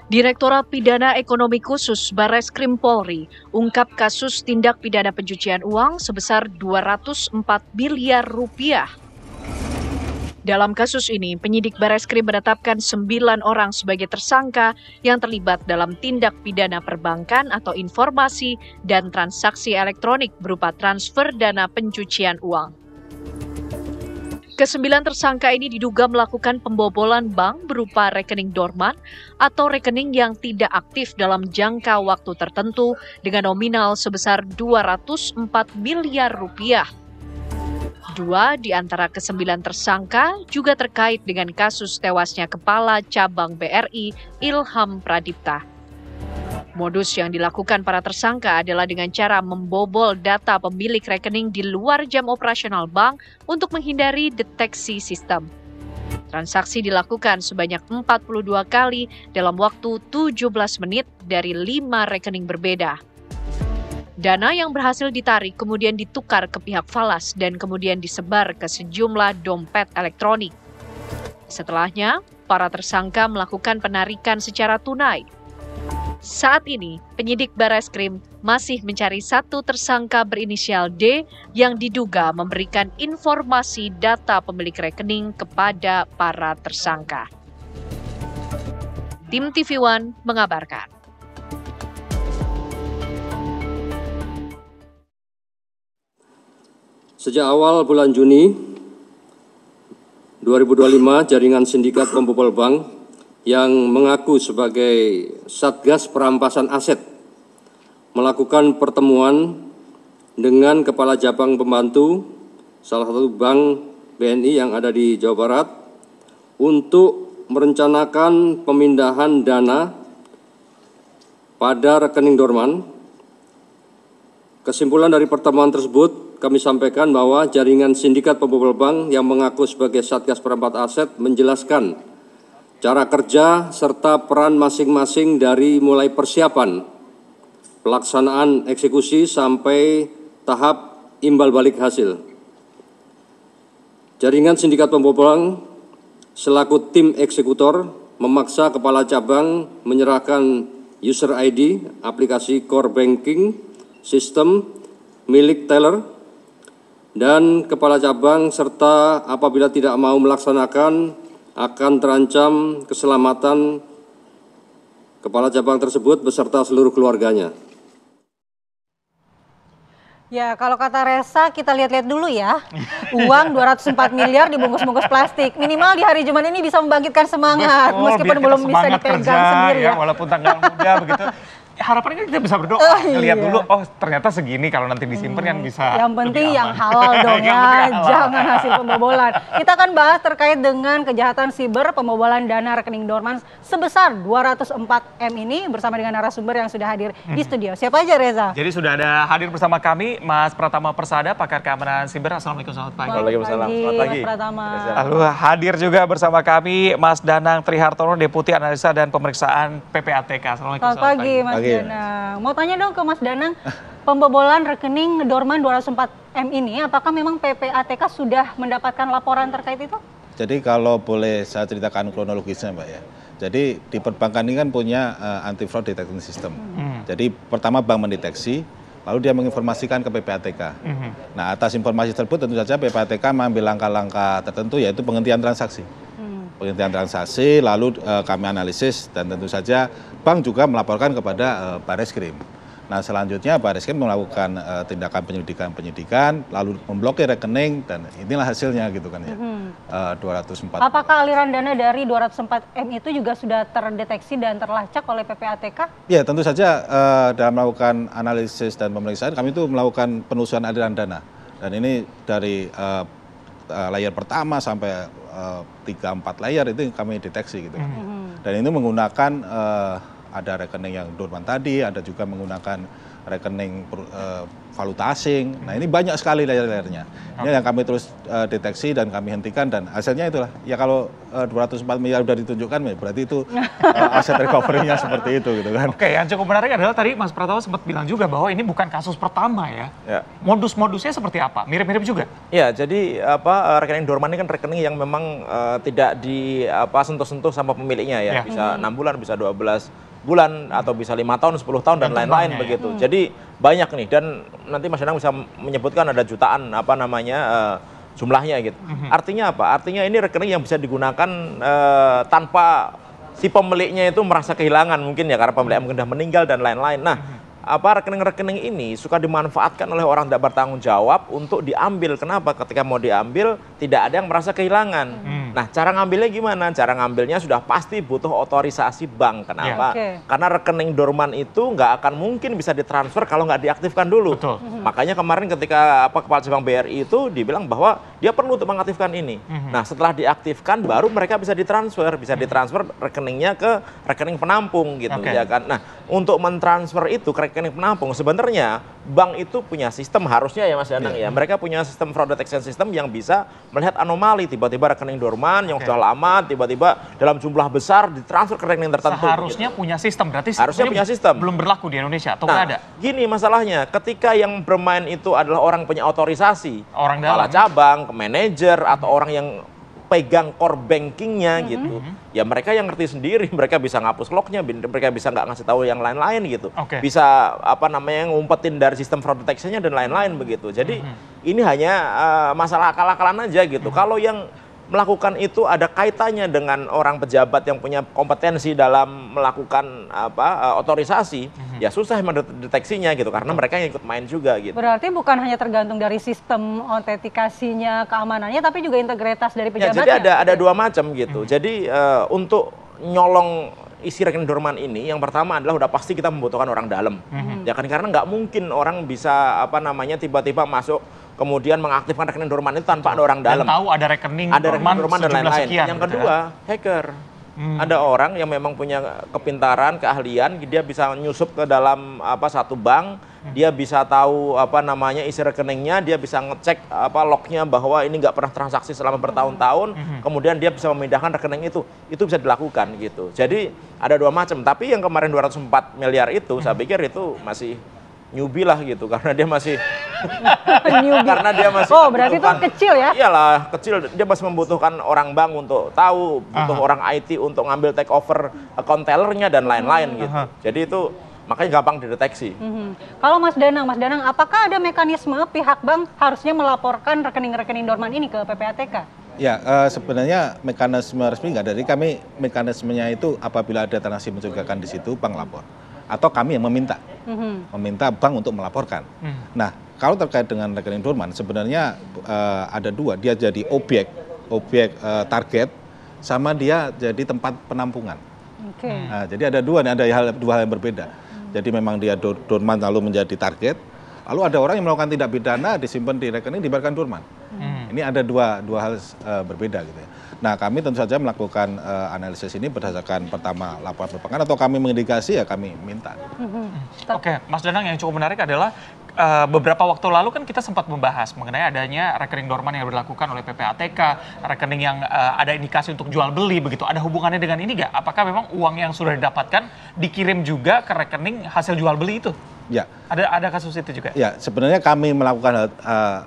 Direktorat Pidana Ekonomi Khusus Bareskrim Polri ungkap kasus tindak pidana pencucian uang sebesar 204 miliar rupiah. Dalam kasus ini, penyidik Bareskrim menetapkan 9 orang sebagai tersangka yang terlibat dalam tindak pidana perbankan atau informasi dan transaksi elektronik berupa transfer dana pencucian uang. Ke-9 tersangka ini diduga melakukan pembobolan bank berupa rekening dorman atau rekening yang tidak aktif dalam jangka waktu tertentu dengan nominal sebesar 204 miliar rupiah. 2 di antara ke-9 tersangka juga terkait dengan kasus tewasnya Kepala Cabang BRI Ilham Pradipta. Modus yang dilakukan para tersangka adalah dengan cara membobol data pemilik rekening di luar jam operasional bank untuk menghindari deteksi sistem. Transaksi dilakukan sebanyak 42 kali dalam waktu 17 menit dari 5 rekening berbeda. Dana yang berhasil ditarik kemudian ditukar ke pihak falas dan kemudian disebar ke sejumlah dompet elektronik. Setelahnya, para tersangka melakukan penarikan secara tunai. Saat ini, penyidik Bareskrim masih mencari 1 tersangka berinisial D yang diduga memberikan informasi data pemilik rekening kepada para tersangka. Tim TV One mengabarkan. Sejak awal bulan Juni 2025, jaringan sindikat pembobol bank yang mengaku sebagai Satgas Perampasan Aset melakukan pertemuan dengan Kepala Cabang Pembantu salah satu bank BNI yang ada di Jawa Barat untuk merencanakan pemindahan dana pada rekening dorman. Kesimpulan dari pertemuan tersebut, kami sampaikan bahwa jaringan sindikat pembobol bank yang mengaku sebagai Satgas Perampasan Aset menjelaskan cara kerja serta peran masing-masing dari mulai persiapan, pelaksanaan eksekusi sampai tahap imbal balik hasil. Jaringan sindikat pembobolan selaku tim eksekutor memaksa kepala cabang menyerahkan user ID aplikasi core banking sistem milik teller, dan kepala cabang serta apabila tidak mau melaksanakan akan terancam keselamatan kepala cabang tersebut beserta seluruh keluarganya. Ya, kalau kata Reza, kita lihat-lihat dulu ya. Uang 204 miliar dibungkus-bungkus plastik. Minimal di hari Jumat ini bisa membangkitkan semangat. Betul, meskipun belum bisa dipegang sendiri ya. Walaupun tanggal muda begitu. Harapannya kita bisa berdoa, lihat dulu, oh ternyata segini, kalau nanti disimpan kan bisa. Yang penting yang halal dong ya, jangan hasil pembobolan. Kita akan bahas terkait dengan kejahatan siber pembobolan dana rekening dorman sebesar 204 M ini bersama dengan narasumber yang sudah hadir di studio. Siapa aja Reza? Jadi sudah ada hadir bersama kami Mas Pratama Persada, pakar keamanan siber. Assalamualaikum, selamat pagi. Waalaikumsalam. Selamat pagi, Mas Pratama. Lalu hadir juga bersama kami Mas Danang Trihartono, Deputi Analisa dan Pemeriksaan PPATK. Assalamualaikum, selamat pagi, Mas Danang. Mau tanya dong ke Mas Danang, pembobolan rekening dorman 204 M ini, apakah memang PPATK sudah mendapatkan laporan terkait itu? Jadi kalau boleh saya ceritakan kronologisnya Mbak ya. Jadi di perbankan ini kan punya anti fraud detection system. Jadi pertama bank mendeteksi, lalu dia menginformasikan ke PPATK. Nah atas informasi tersebut tentu saja PPATK mengambil langkah-langkah tertentu, yaitu penghentian transaksi. Penghentian transaksi, lalu kami analisis, dan tentu saja bank juga melaporkan kepada Bareskrim. Nah selanjutnya Bareskrim melakukan tindakan penyelidikan, lalu memblokir rekening, dan inilah hasilnya gitu kan ya. 204. Apakah aliran dana dari 204 M itu juga sudah terdeteksi dan terlacak oleh PPATK? Ya tentu saja dalam melakukan analisis dan pemeriksaan kami itu melakukan penelusuran aliran dana. Dan ini dari layer pertama sampai 3-4 layer itu kami deteksi gitu kan. Dan ini menggunakan ada rekening yang dorman tadi, ada juga menggunakan rekening valuta asing. Nah ini banyak sekali layer-layernya. Ini yang kami terus deteksi dan kami hentikan, dan hasilnya itulah. Ya kalau 204 miliar sudah ditunjukkan, berarti itu aset recovery-nya seperti itu gitu kan. Oke, yang cukup menarik adalah tadi Mas Pratama sempat bilang juga bahwa ini bukan kasus pertama ya. Modus-modusnya seperti apa? Mirip-mirip juga? Ya, jadi rekening dorman ini kan rekening yang memang tidak sentuh-sentuh sama pemiliknya ya. Bisa 6 bulan, bisa 12 bulan, atau bisa 5 tahun, 10 tahun, dan lain-lain begitu. Jadi banyak nih, dan nanti Mas Danang bisa menyebutkan ada jutaan jumlahnya gitu. Artinya apa? Artinya ini rekening yang bisa digunakan tanpa si pemiliknya itu merasa kehilangan mungkin ya, karena pemiliknya mungkin sudah meninggal dan lain-lain. Nah, rekening-rekening ini suka dimanfaatkan oleh orang tidak bertanggung jawab untuk diambil. Kenapa? Ketika mau diambil tidak ada yang merasa kehilangan. Nah, cara ngambilnya gimana? Cara ngambilnya sudah pasti butuh otorisasi bank. Kenapa? Karena rekening dorman itu nggak akan mungkin bisa ditransfer kalau nggak diaktifkan dulu. Makanya kemarin ketika Kepala Cabang BRI itu dibilang bahwa dia perlu untuk mengaktifkan ini. Nah, setelah diaktifkan baru mereka bisa ditransfer rekeningnya ke rekening penampung gitu ya kan. Nah, untuk mentransfer itu ke rekening penampung, sebenarnya bank itu punya sistem, harusnya ya Mas Danang ya. Mereka punya sistem fraud detection system yang bisa melihat anomali, tiba-tiba rekening dorman yang sudah lama tiba-tiba dalam jumlah besar ditransfer ke rekening tertentu. Seharusnya punya sistem, berarti harusnya punya sistem. Belum berlaku di Indonesia atau nggak ada? Gini masalahnya, ketika yang bermain itu adalah orang punya otorisasi, orang kepala cabang, manajer, atau orang yang pegang core bankingnya gitu, ya mereka yang ngerti sendiri, mereka bisa ngapus lognya, mereka bisa nggak ngasih tahu yang lain-lain gitu, bisa ngumpetin dari sistem fraud detection-nya dan lain-lain begitu. Jadi ini hanya masalah akal-akalan aja gitu. Kalau yang melakukan itu ada kaitannya dengan orang pejabat yang punya kompetensi dalam melakukan otorisasi, ya susah mendeteksinya gitu, karena mereka yang ikut main juga gitu. Berarti bukan hanya tergantung dari sistem autentikasinya, keamanannya, tapi juga integritas dari pejabatnya. Ya, jadi ada dua macam gitu. Jadi untuk nyolong isi rekening dorman ini, yang pertama adalah udah pasti kita membutuhkan orang dalam, ya kan, karena nggak mungkin orang bisa tiba-tiba masuk kemudian mengaktifkan rekening dorman itu tanpa ada orang dalam. Dan tahu ada rekening dorman dan lain-lain. Yang kedua, hacker. Ada orang yang memang punya kepintaran, keahlian, dia bisa nyusup ke dalam satu bank, dia bisa tahu apa namanya isi rekeningnya, dia bisa ngecek apa lognya bahwa ini nggak pernah transaksi selama bertahun-tahun, kemudian dia bisa memindahkan rekening itu bisa dilakukan gitu. Jadi ada dua macam, tapi yang kemarin 204 miliar itu saya pikir itu masih newbie lah gitu, karena dia masih karena dia masih berarti itu kecil ya? Iyalah, kecil. Dia masih membutuhkan orang bank untuk tahu, butuh orang IT untuk ngambil take over account tellernya dan lain-lain gitu. Jadi itu makanya gampang dideteksi. Kalau Mas Danang, apakah ada mekanisme pihak bank harusnya melaporkan rekening-rekening dorman ini ke PPATK? Ya, sebenarnya mekanisme resmi nggak ada. Jadi kami mekanismenya itu apabila ada transaksi mencurigakan di situ, bank lapor. Atau kami yang meminta bank untuk melaporkan. Nah, kalau terkait dengan rekening dorman, sebenarnya ada dua. Dia jadi objek target, sama dia jadi tempat penampungan. Nah, jadi ada dua hal yang berbeda. Jadi memang dia dorman lalu menjadi target. Lalu ada orang yang melakukan tindak pidana, disimpan di rekening, dibiarkan dorman. Ini ada dua hal berbeda gitu ya. Nah, kami tentu saja melakukan analisis ini berdasarkan pertama laporan perbankan atau kami mengindikasi ya kami minta. Oke, Mas Danang, yang cukup menarik adalah beberapa waktu lalu kan kita sempat membahas mengenai adanya rekening dorman yang dilakukan oleh PPATK, rekening yang ada indikasi untuk jual beli begitu. Ada hubungannya dengan ini nggak? Apakah memang uang yang sudah didapatkan dikirim juga ke rekening hasil jual beli itu? Ya. Ada kasus itu juga? Ya, sebenarnya kami melakukan hal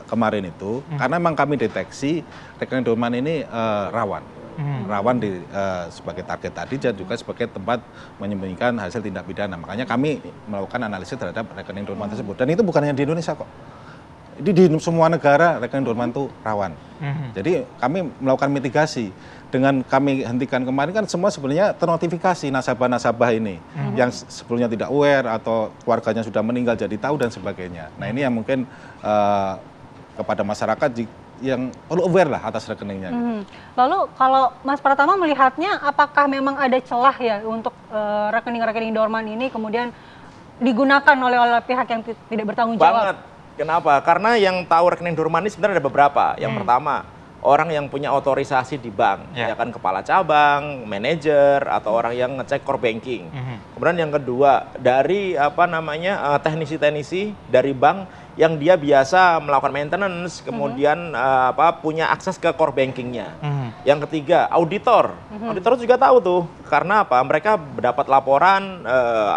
kemarin itu karena memang kami deteksi rekening dorman ini rawan. Rawan sebagai target tadi dan juga sebagai tempat menyembunyikan hasil tindak pidana. Makanya kami melakukan analisis terhadap rekening dorman tersebut. Dan itu bukan hanya di Indonesia kok. Di semua negara rekening dorman itu rawan. Jadi kami melakukan mitigasi. Dengan kami hentikan kemarin kan semua sebenarnya ternotifikasi nasabah-nasabah ini yang sebelumnya tidak aware atau keluarganya sudah meninggal jadi tahu dan sebagainya. Nah, ini yang mungkin kepada masyarakat yang perlu aware lah atas rekeningnya. Lalu kalau Mas Pratama melihatnya apakah memang ada celah ya untuk rekening-rekening dorman ini kemudian digunakan oleh pihak yang tidak bertanggung jawab? Banget. Kenapa? Karena yang tahu rekening dorman ini sebenarnya ada beberapa. Yang pertama, orang yang punya otorisasi di bank, ya kan, kepala cabang, manajer, atau orang yang ngecek core banking. Kemudian yang kedua, dari teknisi-teknisi dari bank yang dia biasa melakukan maintenance, kemudian punya akses ke core bankingnya. Yang ketiga, auditor. Auditor juga tahu tuh, karena apa? Mereka mendapat laporan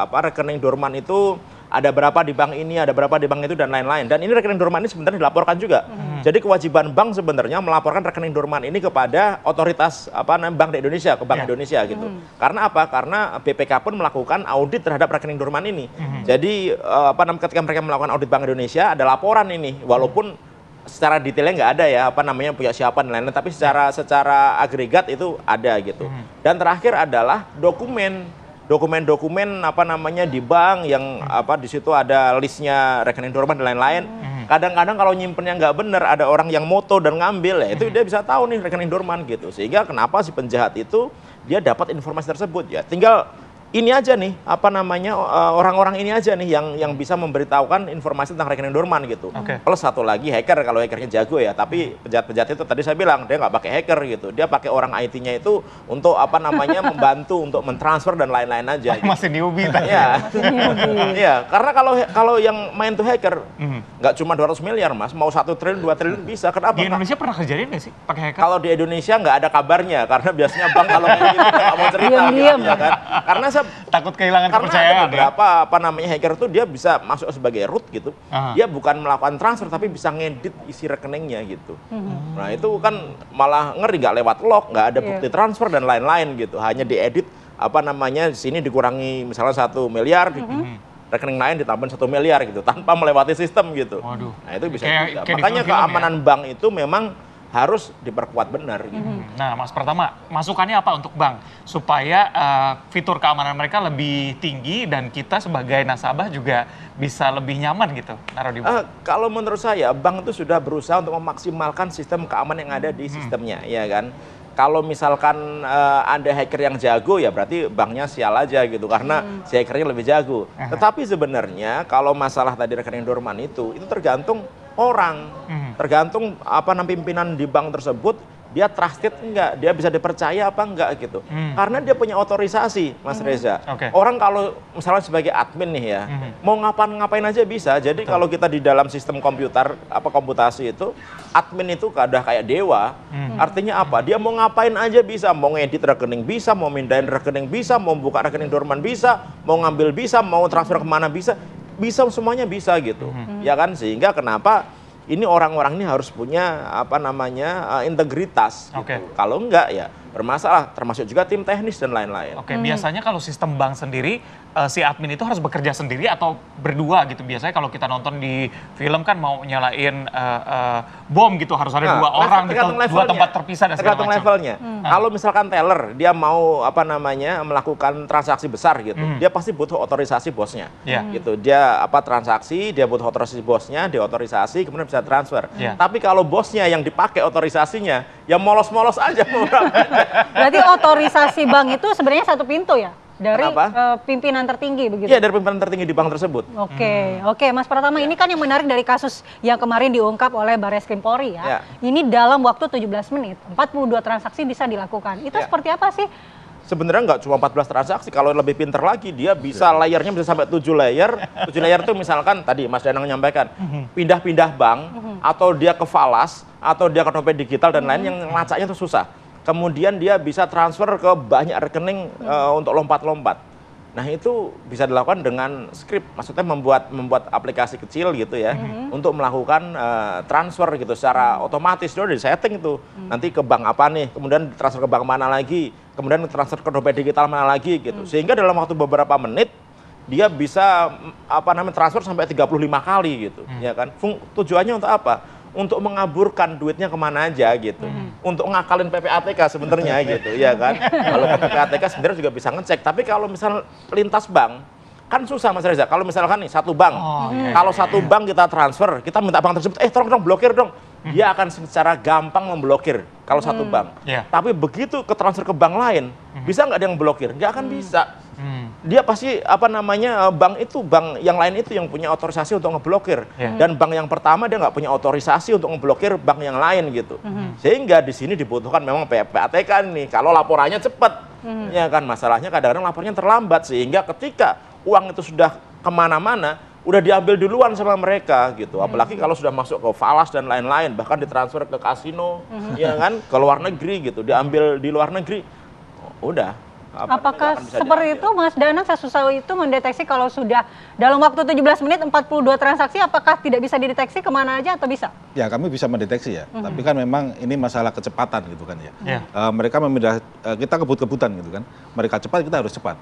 rekening dorman itu ada berapa di bank ini, ada berapa di bank itu, dan lain-lain. Dan ini rekening dorman ini sebenarnya dilaporkan juga. Jadi kewajiban bank sebenarnya melaporkan rekening dorman ini kepada otoritas Bank di Indonesia, ke Bank Indonesia gitu. Karena apa? Karena BPK pun melakukan audit terhadap rekening dorman ini. Jadi ketika mereka melakukan audit Bank Indonesia ada laporan ini, walaupun secara detailnya nggak ada ya, punya siapa dan lain-lain, tapi secara agregat itu ada gitu. Dan terakhir adalah dokumen di bank yang di situ ada listnya rekening dorman dan lain-lain. Kadang-kadang kalau nyimpennya nggak benar, ada orang yang moto dan ngambil ya, itu dia bisa tahu nih rekening dorman gitu. Sehingga kenapa si penjahat itu dia dapat informasi tersebut ya. Tinggal ini aja nih, orang-orang ini aja nih yang bisa memberitahukan informasi tentang rekening dorman gitu. Plus satu lagi hacker, kalau hackernya jago ya, tapi penjahat-penjahat itu tadi saya bilang dia nggak pakai hacker gitu, dia pakai orang IT-nya itu untuk membantu untuk mentransfer dan lain-lain aja. Gitu. Masih newbie tadi. Iya, karena kalau yang main tuh hacker nggak cuma 200 miliar mas, mau 1 triliun, 2 triliun bisa. Kenapa? Di Indonesia pernah kejadian nggak sih pakai hacker? Kalau di Indonesia nggak ada kabarnya, karena biasanya bank kalau kayak gitu nggak mau cerita, ya kan? Karena takut kehilangan Karena kepercayaan. ada beberapa hacker tuh dia bisa masuk sebagai root gitu. Dia bukan melakukan transfer tapi bisa ngedit isi rekeningnya gitu. Nah itu kan malah ngeri, nggak lewat log, nggak ada bukti transfer dan lain-lain gitu. Hanya diedit di sini dikurangi misalnya 1 miliar, rekening lain ditambahin 1 miliar gitu tanpa melewati sistem gitu. Nah itu bisa juga. Makanya keamanan bank itu memang harus diperkuat benar. Gitu. Nah, Mas Pratama, masukannya apa untuk bank supaya fitur keamanan mereka lebih tinggi dan kita sebagai nasabah juga bisa lebih nyaman gitu naruh di bank? Kalau menurut saya, bank itu sudah berusaha untuk memaksimalkan sistem keamanan yang ada di sistemnya, ya kan? Kalau misalkan ada hacker yang jago, ya berarti banknya sial aja gitu, karena si hackernya lebih jago. Tetapi sebenarnya kalau masalah tadi rekening dorman itu tergantung orang, tergantung pimpinan di bank tersebut, dia trusted enggak, dia bisa dipercaya apa enggak gitu. Karena dia punya otorisasi, Mas Reza. Orang kalau misalnya sebagai admin nih ya, mau ngapain aja bisa. Jadi kalau kita di dalam sistem komputer, komputasi itu, admin itu udah kayak dewa. Artinya apa? Dia mau ngapain aja bisa, mau ngedit rekening bisa, mau mindahin rekening bisa, mau buka rekening dorman bisa, mau ngambil bisa, mau transfer kemana bisa semuanya bisa gitu. Ya kan, sehingga kenapa ini orang-orang ini harus punya integritas gitu. Kalau enggak ya bermasalah, termasuk juga tim teknis dan lain-lain. Biasanya kalau sistem bank sendiri, si admin itu harus bekerja sendiri atau berdua gitu. Biasanya kalau kita nonton di film kan mau nyalain bom gitu, harus ada dua orang gitu, dua tempat terpisah dan segala macam. Tergantung levelnya. Kalau misalkan teller, dia mau melakukan transaksi besar gitu, dia pasti butuh otorisasi bosnya. Gitu. Dia transaksi, dia butuh otorisasi bosnya, dia otorisasi, kemudian bisa transfer. Tapi kalau bosnya yang dipakai otorisasinya, ya molos-molos aja. Berarti otorisasi bank itu sebenarnya satu pintu ya? Dari pimpinan tertinggi begitu? Iya, dari pimpinan tertinggi di bank tersebut. Oke, Mas Pratama, ini kan yang menarik dari kasus yang kemarin diungkap oleh Barreskrim Polri ya. Ini dalam waktu 17 menit, 42 transaksi bisa dilakukan. Itu seperti apa sih? Sebenarnya nggak cuma 14 transaksi, kalau lebih pinter lagi dia bisa layernya bisa sampai 7 layer. 7 layer itu misalkan tadi Mas Danang menyampaikan, pindah-pindah bank, atau dia ke falas, atau dia ke dompet digital dan lain yang ngelacaknya itu susah. Kemudian dia bisa transfer ke banyak rekening untuk lompat-lompat. Nah itu bisa dilakukan dengan script, maksudnya membuat aplikasi kecil gitu ya, untuk melakukan transfer gitu secara otomatis. Dia udah di setting itu, nanti ke bank apa nih, kemudian transfer ke bank mana lagi, kemudian transfer ke dompet digital mana lagi gitu. Sehingga dalam waktu beberapa menit dia bisa transfer sampai 35 kali gitu, ya kan? Tujuannya untuk apa? Untuk mengaburkan duitnya kemana aja gitu, untuk ngakalin PPATK sebenarnya gitu, ya kan? Kalau PPATK sebenarnya juga bisa ngecek, tapi kalau misal lintas bank kan susah Mas Reza. Kalau misalkan nih satu bank, kalau satu bank kita transfer, kita minta bank tersebut, tolong blokir dong, dia akan secara gampang memblokir kalau satu bank. Tapi begitu ke transfer ke bank lain, bisa nggak dia yang blokir? Nggak akan bisa. Dia pasti bank yang lain itu yang punya otorisasi untuk ngeblokir, dan bank yang pertama dia nggak punya otorisasi untuk ngeblokir bank yang lain gitu. Sehingga di sini dibutuhkan memang PPATK nih kalau laporannya cepat, ya kan. Masalahnya kadang-kadang laporannya terlambat, sehingga ketika uang itu sudah kemana-mana udah diambil duluan sama mereka gitu. Apalagi kalau sudah masuk ke falas dan lain-lain, bahkan ditransfer ke kasino, ya kan, ke luar negeri gitu, diambil di luar negeri, udah. Apakah seperti itu Mas Danang, sesusah itu mendeteksi kalau sudah dalam waktu 17 menit 42 transaksi, apakah tidak bisa dideteksi kemana aja atau bisa? Ya kami bisa mendeteksi ya, tapi kan memang ini masalah kecepatan gitu kan ya. Mereka memindah, kita kebut-kebutan gitu kan, mereka cepat kita harus cepat.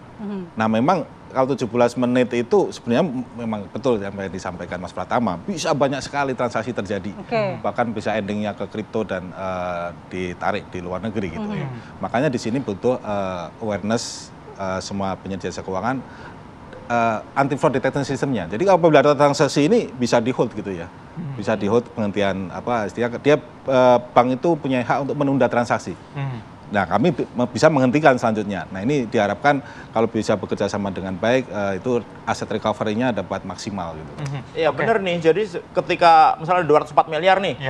Nah memang kalau 17 menit itu sebenarnya memang betul yang disampaikan Mas Pratama, bisa banyak sekali transaksi terjadi, bahkan bisa endingnya ke kripto dan ditarik di luar negeri gitu ya. Makanya di sini butuh awareness semua penyedia jasa keuangan, anti fraud detection systemnya. Jadi apabila ada transaksi ini bisa di hold gitu ya, bisa di hold, penghentian istilahnya dia bank itu punya hak untuk menunda transaksi. Nah kami bisa menghentikan selanjutnya. Nah ini diharapkan kalau bisa bekerja sama dengan baik, itu aset recovery-nya dapat maksimal gitu. Iya benar nih, jadi ketika misalnya 204 miliar nih,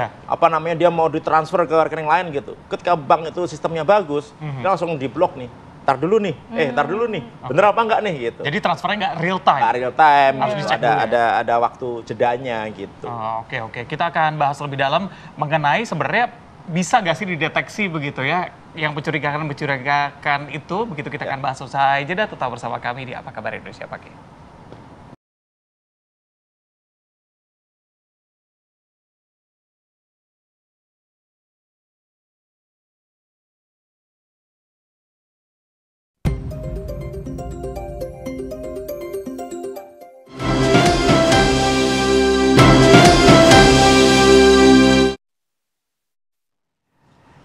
dia mau ditransfer ke rekening lain gitu. Ketika bank itu sistemnya bagus, dia langsung diblok nih. Tar dulu nih, bener apa enggak nih gitu. Jadi transfernya nggak real time? Nggak real time, harus dicek ada waktu jedanya gitu. Oke. Kita akan bahas lebih dalam mengenai sebenarnya bisa nggak sih dideteksi begitu ya, yang mencurigakan itu, begitu kita akan bahas usai jeda. Tetap bersama kami di Apa Kabar Indonesia Pagi.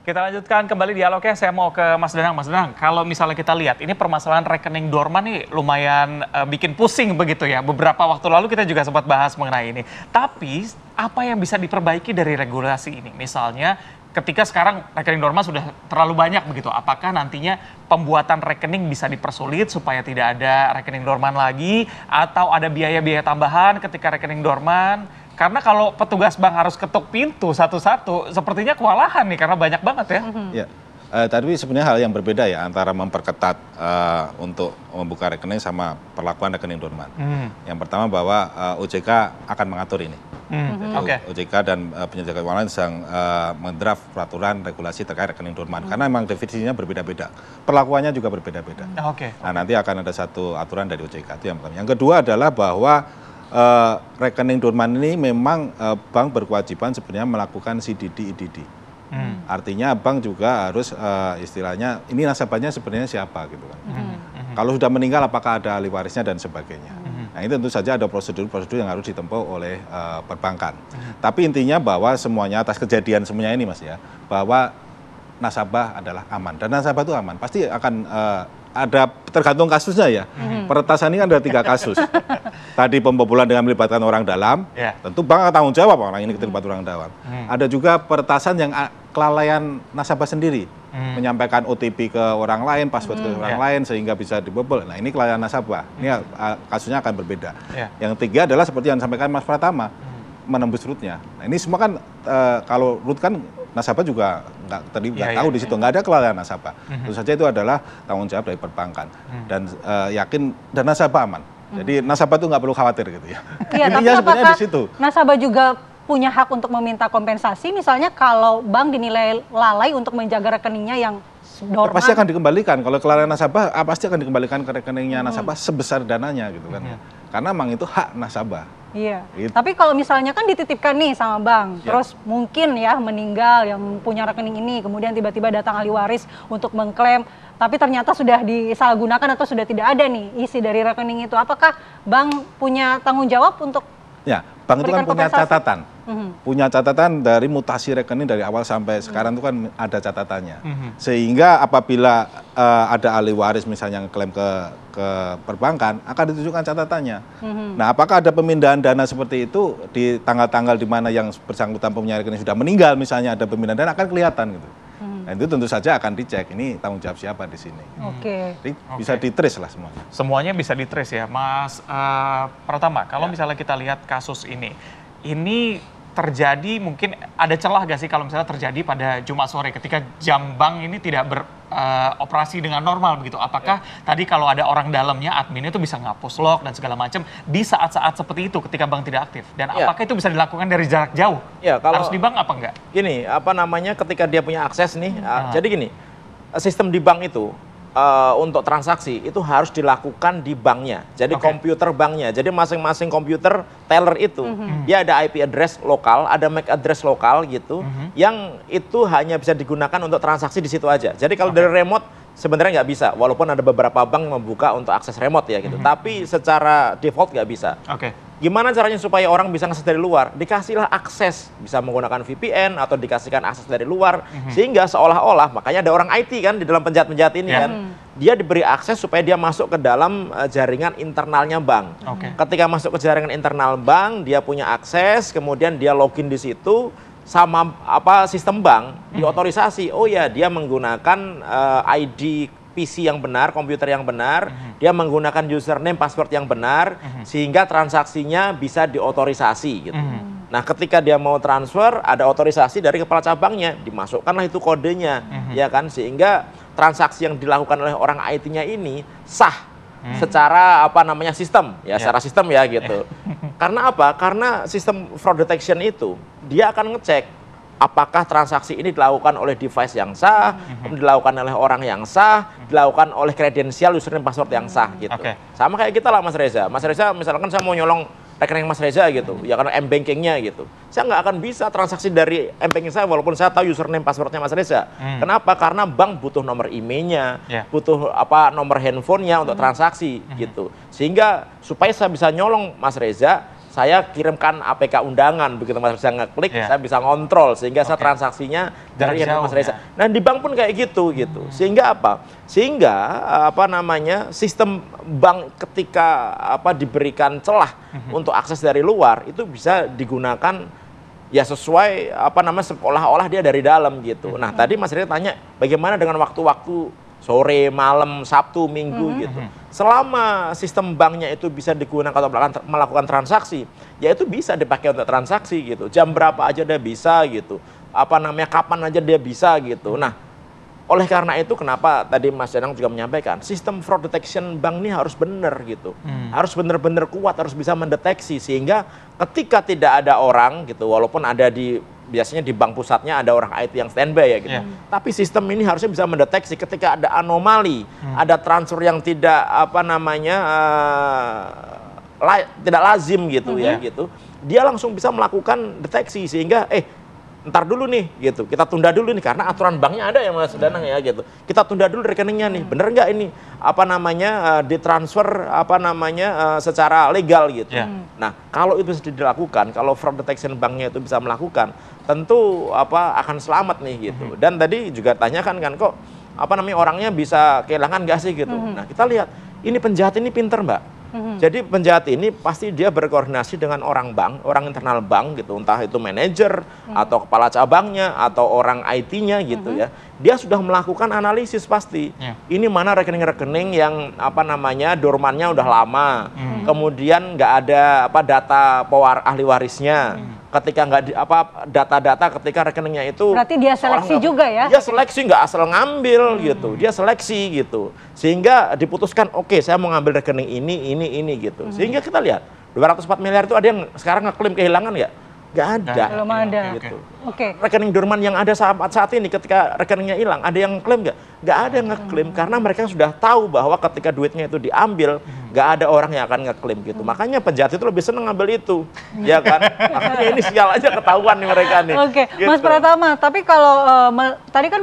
Kita lanjutkan kembali dialognya, saya mau ke Mas Danang. Mas Danang, kalau misalnya kita lihat, ini permasalahan rekening dorman nih lumayan bikin pusing begitu ya. Beberapa waktu lalu kita juga sempat bahas mengenai ini. Tapi, apa yang bisa diperbaiki dari regulasi ini? Misalnya, ketika sekarang rekening dorman sudah terlalu banyak begitu, apakah nantinya pembuatan rekening bisa dipersulit supaya tidak ada rekening dorman lagi? Atau ada biaya-biaya tambahan ketika rekening dorman? Karena kalau petugas bank harus ketuk pintu satu-satu, sepertinya kewalahan nih karena banyak banget ya. Ya. Tapi sebenarnya hal yang berbeda ya antara memperketat untuk membuka rekening sama perlakuan rekening dorman. Yang pertama bahwa OJK akan mengatur ini. OJK dan penyedia keuangan sedang mendraft peraturan regulasi terkait rekening dorman karena memang definisinya berbeda-beda, perlakuannya juga berbeda-beda. Nah, nanti akan ada satu aturan dari OJK, itu yang pertama. Yang kedua adalah bahwa rekening dorman ini memang bank berkewajiban sebenarnya melakukan CDD IDD. Artinya bank juga harus istilahnya ini nasabahnya sebenarnya siapa gitu kan. Kalau sudah meninggal apakah ada ahli warisnya dan sebagainya. Nah, ini tentu saja ada prosedur-prosedur yang harus ditempuh oleh perbankan. Tapi intinya bahwa semuanya atas kejadian semuanya ini Mas ya, bahwa nasabah adalah aman dan nasabah itu aman. Pasti akan ada tergantung kasusnya ya. Peretasan ini kan ada 3 kasus. Tadi pembobolan dengan melibatkan orang dalam, tentu bank akan tanggung jawab orang ini terlibat orang dalam. Ada juga peretasan yang kelalaian nasabah sendiri, menyampaikan OTP ke orang lain, password ke orang lain sehingga bisa dibobol. Nah, ini kelalaian nasabah. Ini kasusnya akan berbeda. Yang ketiga adalah seperti yang disampaikan Mas Pratama, menembus rootnya. Nah, ini semua kan kalau root kan nasabah juga nggak terlibat, tahu di situ nggak ada kelalaian nasabah. Tentu saja itu adalah tanggung jawab dari perbankan dan yakin dan nasabah aman. Jadi nasabah itu nggak perlu khawatir gitu ya. Iya, tapi apakah nasabah juga punya hak untuk meminta kompensasi misalnya kalau bank dinilai lalai untuk menjaga rekeningnya yang dorman? Pasti akan dikembalikan. Kalau kelalaian nasabah pasti akan dikembalikan ke rekeningnya nasabah sebesar dananya gitu kan. Karena memang itu hak nasabah. Iya. Gitu. Tapi kalau misalnya kan dititipkan nih sama bank, terus mungkin ya meninggal yang punya rekening ini, kemudian tiba-tiba datang ahli waris untuk mengklaim, tapi ternyata sudah disalahgunakan atau sudah tidak ada nih isi dari rekening itu. Apakah bank punya tanggung jawab untuk bank itu kan punya catatan. Punya catatan dari mutasi rekening dari awal sampai sekarang itu kan ada catatannya. Sehingga apabila ada ahli waris misalnya yang klaim ke perbankan akan ditunjukkan catatannya. Nah, apakah ada pemindahan dana seperti itu di tanggal-tanggal di mana yang bersangkutan punya rekening sudah meninggal misalnya ada pemindahan dana akan kelihatan gitu. Nah, itu tentu saja akan dicek ini tanggung jawab siapa di sini. Jadi bisa di-trace lah semuanya. Semuanya bisa di-trace ya, Mas Pratama. Kalau misalnya kita lihat kasus ini terjadi mungkin ada celah gak sih kalau misalnya terjadi pada Jumat sore ketika jam bank ini tidak beroperasi dengan normal begitu? Apakah tadi kalau ada orang dalamnya admin itu bisa ngapus log dan segala macam di saat-saat seperti itu ketika bank tidak aktif? Dan apakah itu bisa dilakukan dari jarak jauh? Harus di bank apa enggak? Gini, ketika dia punya akses nih, jadi gini, sistem di bank itu untuk transaksi itu harus dilakukan di banknya. Jadi komputer banknya. Jadi masing-masing komputer teller itu dia ada IP address lokal, ada MAC address lokal gitu, yang itu hanya bisa digunakan untuk transaksi di situ aja. Jadi kalau dari remote sebenarnya nggak bisa, walaupun ada beberapa bank membuka untuk akses remote ya gitu. Tapi secara default nggak bisa. Gimana caranya supaya orang bisa akses dari luar? Dikasihlah akses, bisa menggunakan VPN atau dikasihkan akses dari luar, sehingga seolah-olah, makanya ada orang IT kan di dalam penjahat-penjahat ini kan, dia diberi akses supaya dia masuk ke dalam jaringan internalnya bank. Ketika masuk ke jaringan internal bank, dia punya akses, kemudian dia login di situ, sama sistem bank diotorisasi. Oh ya, dia menggunakan ID PC yang benar, komputer yang benar, dia menggunakan username, password yang benar, sehingga transaksinya bisa diotorisasi gitu. Nah, ketika dia mau transfer, ada otorisasi dari kepala cabangnya, dimasukkanlah itu kodenya, ya kan, sehingga transaksi yang dilakukan oleh orang IT-nya ini sah secara sistem, ya secara sistem ya gitu. Karena apa? Karena sistem fraud detection itu dia akan ngecek apakah transaksi ini dilakukan oleh device yang sah, dilakukan oleh orang yang sah, dilakukan oleh kredensial username password yang sah gitu. Sama kayak kita lah Mas Reza. Mas Reza misalkan saya mau nyolong rekening Mas Reza gitu, ya karena M-Banking-nya gitu. Saya nggak akan bisa transaksi dari M-Banking saya walaupun saya tahu username passwordnya Mas Reza. Kenapa? Karena bank butuh nomor emailnya, butuh nomor handphonenya untuk transaksi gitu. Sehingga supaya saya bisa nyolong Mas Reza, saya kirimkan APK undangan, begitu Mas Reza ngeklik, saya bisa ngontrol sehingga saya transaksinya dari Mas Reza. Nah, di bank pun kayak gitu. Sehingga apa? Sehingga sistem bank ketika diberikan celah untuk akses dari luar itu bisa digunakan ya sesuai seolah-olah dia dari dalam gitu. Nah, tadi Mas Reza tanya bagaimana dengan waktu-waktu sore, malam, Sabtu, Minggu gitu. Selama sistem banknya itu bisa digunakan untuk melakukan transaksi, ya itu bisa dipakai untuk transaksi gitu. Jam berapa aja dia bisa gitu. Kapan aja dia bisa gitu. Nah, oleh karena itu kenapa tadi Mas Danang juga menyampaikan, sistem fraud detection bank ini harus benar gitu. Harus benar-benar kuat, harus bisa mendeteksi sehingga ketika tidak ada orang gitu, walaupun ada biasanya di bank pusatnya ada orang IT yang standby ya gitu. Tapi sistem ini harusnya bisa mendeteksi ketika ada anomali, ada transfer yang tidak tidak lazim gitu ya gitu. Dia langsung bisa melakukan deteksi sehingga ntar dulu nih gitu, kita tunda dulu nih karena aturan banknya ada ya Mas Danang ya gitu. Kita tunda dulu rekeningnya nih, bener nggak ini ditransfer secara legal gitu. Nah kalau itu bisa dilakukan, kalau fraud detection banknya itu bisa melakukan, tentu akan selamat nih gitu. Dan tadi juga tanyakan kan kok orangnya bisa kehilangan nggak sih gitu. Nah kita lihat ini penjahat ini pinter Mbak. Jadi penjahat ini pasti dia berkoordinasi dengan orang bank, orang internal bank gitu, entah itu manajer atau kepala cabangnya atau orang IT-nya gitu ya. Dia sudah melakukan analisis pasti. Ini mana rekening-rekening yang dormannya udah lama, kemudian nggak ada data ahli warisnya. Ketika nggak data-data ketika rekeningnya itu berarti dia seleksi juga ya? Dia seleksi, nggak asal ngambil gitu, dia seleksi gitu, sehingga diputuskan oke, saya mau ngambil rekening ini gitu, sehingga kita lihat 204 miliar itu ada yang sekarang ngeklaim kehilangan nggak? Nggak ada. Belum ada. Gitu. Rekening dorman yang ada saat ini ketika rekeningnya hilang, ada yang klaim nggak? Nggak ada yang ngeklaim karena mereka sudah tahu bahwa ketika duitnya itu diambil, nggak ada orang yang akan ngeklaim gitu. Makanya penjahat itu lebih seneng ngambil itu, ya kan? Makanya ini sial aja ketahuan nih mereka nih. Gitu. Mas Pratama, tapi kalau tadi kan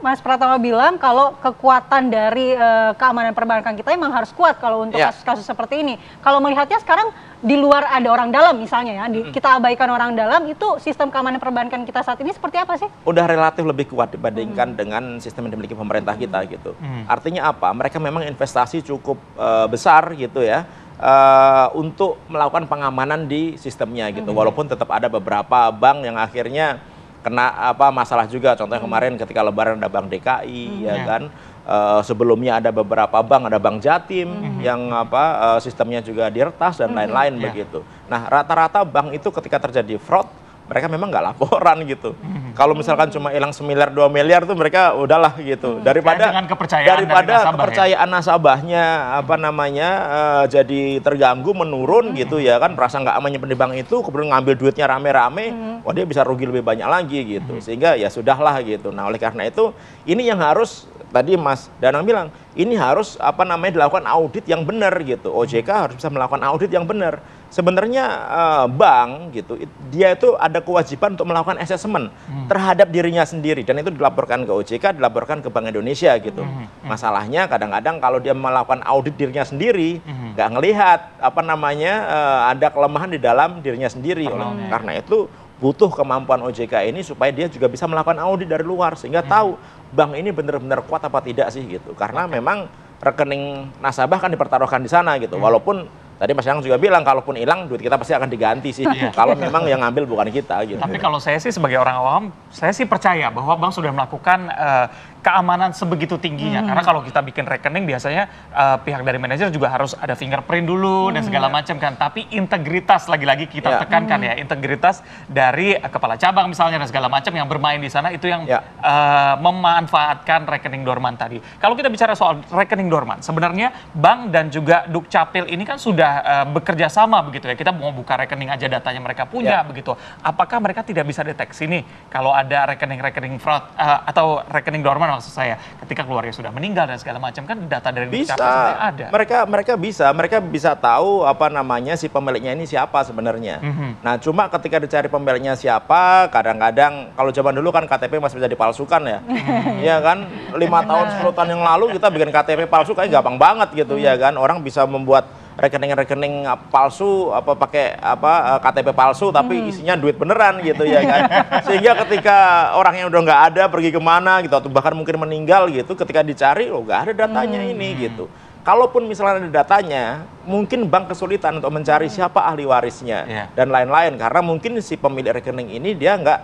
Mas Pratama bilang kalau kekuatan dari keamanan perbankan kita memang harus kuat kalau untuk kasus-kasus seperti ini. Kalau melihatnya sekarang di luar ada orang dalam misalnya ya, kita abaikan orang dalam, itu sistem keamanan perbankan kita saat ini seperti apa sih? Udah relatif lebih kuat dibandingkan dengan sistem yang dimiliki pemerintah kita gitu. Artinya apa? Mereka memang investasi cukup besar gitu ya untuk melakukan pengamanan di sistemnya gitu. Walaupun tetap ada beberapa bank yang akhirnya kena masalah juga. Contohnya kemarin ketika Lebaran ada Bank DKI ya kan. Sebelumnya ada beberapa bank, ada Bank Jatim yang sistemnya juga diretas dan lain-lain begitu. Nah rata-rata bank itu ketika terjadi fraud mereka memang nggak laporan gitu. Kalau misalkan cuma hilang 1 miliar 2 miliar tuh mereka udahlah gitu. Daripada kepercayaan nasabahnya jadi terganggu menurun gitu ya kan, merasa nggak aman nyimpen di bank itu, kemudian ngambil duitnya rame-rame, wah dia bisa rugi lebih banyak lagi gitu. Sehingga ya sudahlah gitu. Nah oleh karena itu ini yang harus tadi Mas Danang bilang, ini harus dilakukan audit yang benar gitu. OJK harus bisa melakukan audit yang benar. Sebenarnya bank gitu, dia itu ada kewajiban untuk melakukan asesmen terhadap dirinya sendiri, dan itu dilaporkan ke OJK, dilaporkan ke Bank Indonesia gitu. Masalahnya kadang-kadang kalau dia melakukan audit dirinya sendiri, nggak ngelihat ada kelemahan di dalam dirinya sendiri. Karena itu butuh kemampuan OJK ini supaya dia juga bisa melakukan audit dari luar sehingga tahu bank ini benar-benar kuat apa tidak sih gitu. Karena memang rekening nasabah kan dipertaruhkan di sana gitu. Walaupun tadi Mas Yang juga bilang kalaupun hilang duit kita pasti akan diganti sih. Kalau memang yang ngambil bukan kita gitu. Tapi kalau saya sih sebagai orang awam, saya sih percaya bahwa bank sudah melakukan keamanan sebegitu tingginya. Karena kalau kita bikin rekening biasanya pihak dari manajer juga harus ada fingerprint dulu dan segala macam kan. Tapi integritas lagi-lagi kita tekankan ya, integritas dari kepala cabang misalnya dan segala macam yang bermain di sana itu yang memanfaatkan rekening dorman tadi. Kalau kita bicara soal rekening dorman, sebenarnya bank dan juga Dukcapil ini kan sudah bekerja sama begitu ya. Kita mau buka rekening aja datanya mereka punya begitu. Apakah mereka tidak bisa deteksi nih kalau ada rekening-rekening fraud atau rekening dorman maksud saya ketika keluarga sudah meninggal dan segala macam, kan data dari Dukcapil ada. Mereka bisa tahu si pemiliknya ini siapa sebenarnya. Nah, cuma ketika dicari pemiliknya siapa, kadang-kadang kalau zaman dulu kan KTP masih bisa dipalsukan ya. Iya kan? 5 tahun 10 tahun yang lalu kita bikin KTP palsu kayak gampang banget gitu ya kan. Orang bisa membuat rekening-rekening palsu pakai KTP palsu tapi isinya duit beneran gitu ya kan. Sehingga ketika orangnya udah nggak ada pergi kemana gitu atau bahkan mungkin meninggal gitu, ketika dicari nggak ada datanya ini gitu. Kalaupun misalnya ada datanya, mungkin bank kesulitan untuk mencari siapa ahli warisnya dan lain-lain karena mungkin si pemilik rekening ini dia nggak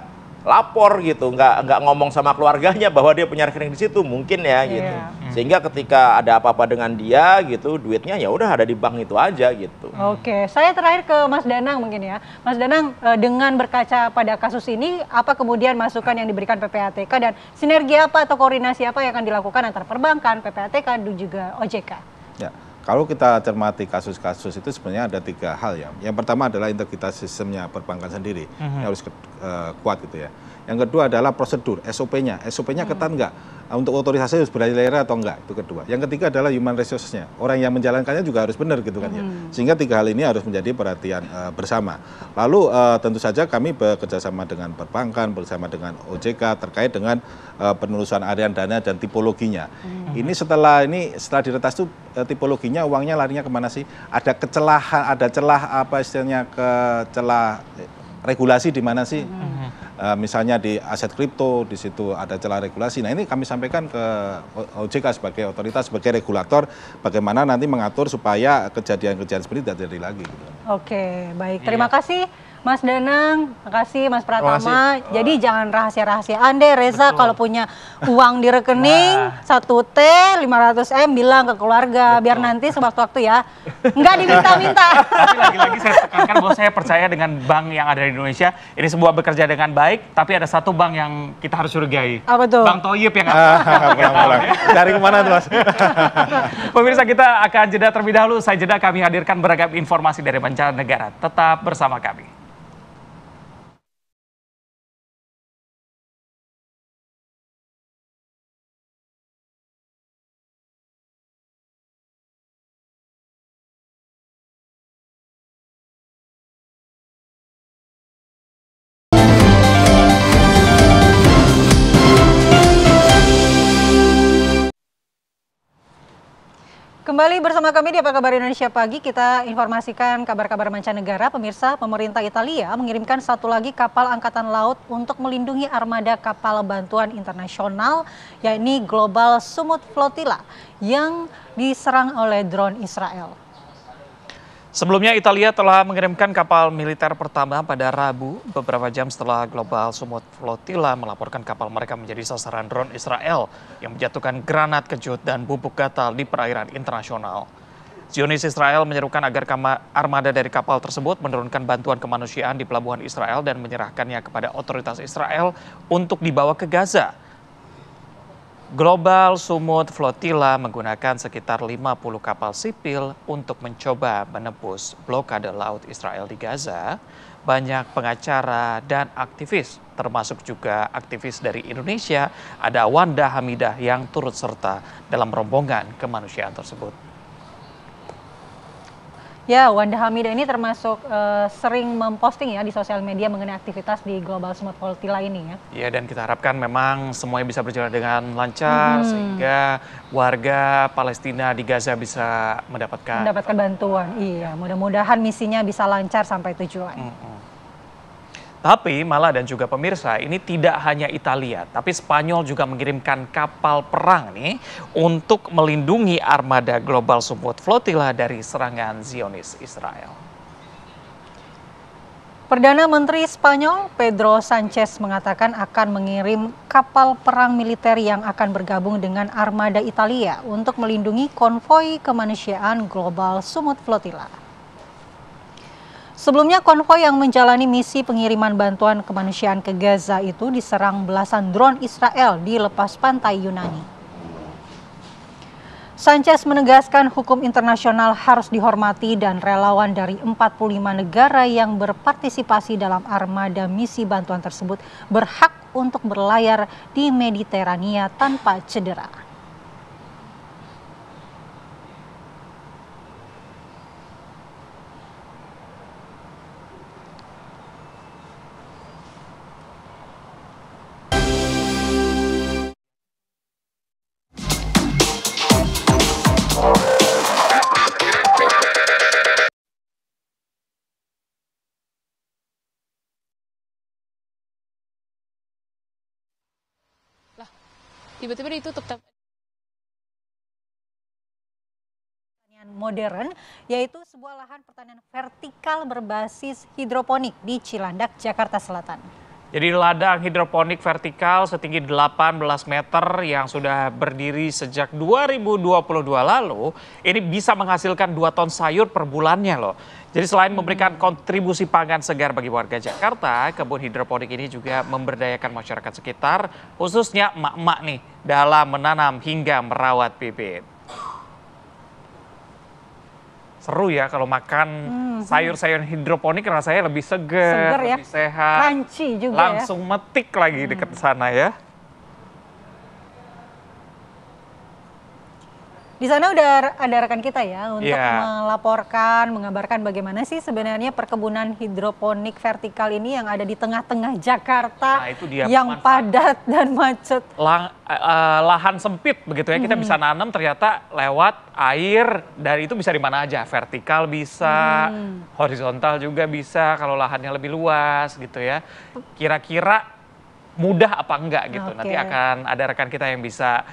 lapor gitu, nggak ngomong sama keluarganya bahwa dia punya rekening di situ, mungkin ya gitu. Sehingga ketika ada apa-apa dengan dia gitu, duitnya ya udah ada di bank itu aja gitu. Oke, saya terakhir ke Mas Danang mungkin ya. Mas Danang, dengan berkaca pada kasus ini, apa kemudian masukan yang diberikan PPATK dan sinergi apa atau koordinasi apa yang akan dilakukan antara perbankan, PPATK dan juga OJK? Ya. Kalau kita cermati kasus-kasus itu sebenarnya ada 3 hal ya. Yang pertama adalah integritas sistemnya perbankan sendiri yang harus kuat gitu ya. Yang kedua adalah prosedur, SOP-nya. SOP-nya ketat nggak? Untuk otorisasi harus berdaerah atau enggak? Itu kedua. Yang ketiga adalah human resource-nya. Orang yang menjalankannya juga harus benar gitu kan ya. Sehingga 3 hal ini harus menjadi perhatian bersama. Lalu tentu saja kami bekerjasama dengan perbankan, bersama dengan OJK terkait dengan penelusuran aliran dana dan tipologinya. Ini setelah diretas itu tipologinya uangnya larinya kemana sih? Ada kecelahan, ada celah apa istilahnya celah regulasi di mana sih? Misalnya di aset kripto, di situ ada celah regulasi. Nah ini kami sampaikan ke OJK sebagai otoritas, sebagai regulator, bagaimana nanti mengatur supaya kejadian-kejadian seperti tidak terjadi lagi. Oke, baik. Terima kasih Mas Danang, makasih Mas Pratama. Jadi jangan rahasia-rahasiaan deh Reza, kalau punya uang di rekening 1T 500M bilang ke keluarga, biar nanti sewaktu-waktu ya nggak diminta-minta. Tapi lagi-lagi saya tekankan bahwa saya percaya dengan bank yang ada di Indonesia ini semua bekerja dengan baik, tapi ada satu bank yang kita harus curigai. Apa tuh? Bank Toyib yang Dari kemana tuh Mas? Pemirsa, kita akan jeda terlebih dahulu. Saya jeda, kami hadirkan beragam informasi dari mancanegara. Tetap bersama kami. Kembali bersama kami di Apa Kabar Indonesia Pagi, kita informasikan kabar-kabar mancanegara. Pemirsa, pemerintah Italia mengirimkan satu lagi kapal angkatan laut untuk melindungi armada kapal bantuan internasional, yakni Global Sumut Flotilla, yang diserang oleh drone Israel. Sebelumnya Italia telah mengirimkan kapal militer pertama pada Rabu, beberapa jam setelah Global Sumut Flotilla melaporkan kapal mereka menjadi sasaran drone Israel yang menjatuhkan granat kejut dan bubuk gatal di perairan internasional. Zionis Israel menyerukan agar armada dari kapal tersebut menurunkan bantuan kemanusiaan di pelabuhan Israel dan menyerahkannya kepada otoritas Israel untuk dibawa ke Gaza. Global Sumut Flotilla menggunakan sekitar 50 kapal sipil untuk mencoba menembus blokade laut Israel di Gaza. Banyak pengacara dan aktivis, termasuk juga aktivis dari Indonesia, ada Wanda Hamidah yang turut serta dalam rombongan kemanusiaan tersebut. Ya, Wanda Hamidah ini termasuk sering memposting ya di sosial media mengenai aktivitas di Global Sumut Flotilla ini ya. Ya, dan kita harapkan memang semuanya bisa berjalan dengan lancar sehingga warga Palestina di Gaza bisa mendapatkan bantuan. Iya, mudah-mudahan misinya bisa lancar sampai tujuan. Tapi Mala dan juga pemirsa, ini tidak hanya Italia, tapi Spanyol juga mengirimkan kapal perang nih untuk melindungi armada Global Sumut Flotilla dari serangan Zionis Israel. Perdana Menteri Spanyol Pedro Sanchez mengatakan akan mengirim kapal perang militer yang akan bergabung dengan armada Italia untuk melindungi konvoi kemanusiaan Global Sumut Flotilla. Sebelumnya konvoi yang menjalani misi pengiriman bantuan kemanusiaan ke Gaza itu diserang belasan drone Israel di lepas pantai Yunani. Sanchez menegaskan hukum internasional harus dihormati dan relawan dari 45 negara yang berpartisipasi dalam armada misi bantuan tersebut berhak untuk berlayar di Mediterania tanpa cedera. Tiba-tiba ditutup. Pertanian modern, yaitu sebuah lahan pertanian vertikal berbasis hidroponik di Cilandak, Jakarta Selatan. Jadi ladang hidroponik vertikal setinggi 18 meter yang sudah berdiri sejak 2022 lalu, ini bisa menghasilkan 2 ton sayur per bulannya loh. Jadi selain memberikan kontribusi pangan segar bagi warga Jakarta, kebun hidroponik ini juga memberdayakan masyarakat sekitar, khususnya emak-emak nih, dalam menanam hingga merawat bibit. Seru ya kalau makan sayur-sayur hidroponik, rasanya lebih segar, ya? lebih sehat. Crunchy juga langsung metik lagi deket sana ya. Di sana udah ada rekan kita ya untuk Iya. melaporkan, mengabarkan bagaimana sih sebenarnya perkebunan hidroponik vertikal ini yang ada di tengah-tengah Jakarta, Nah, itu dia yang padat dan macet. Lahan sempit begitu ya, kita bisa nanam ternyata lewat air, dan itu bisa di mana aja, vertikal bisa, horizontal juga bisa kalau lahannya lebih luas gitu ya. Kira-kira mudah apa enggak gitu, nanti akan ada rekan kita yang bisa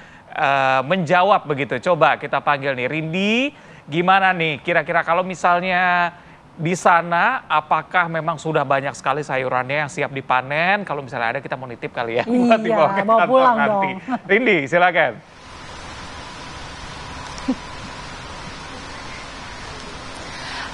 menjawab begitu. Coba kita panggil nih, Rindi, gimana nih kira-kira kalau misalnya di sana apakah memang sudah banyak sekali sayurannya yang siap dipanen? Kalau misalnya ada kita mau nitip kali ya. Iya, bawa pulang nanti. dong. Rindi, silakan.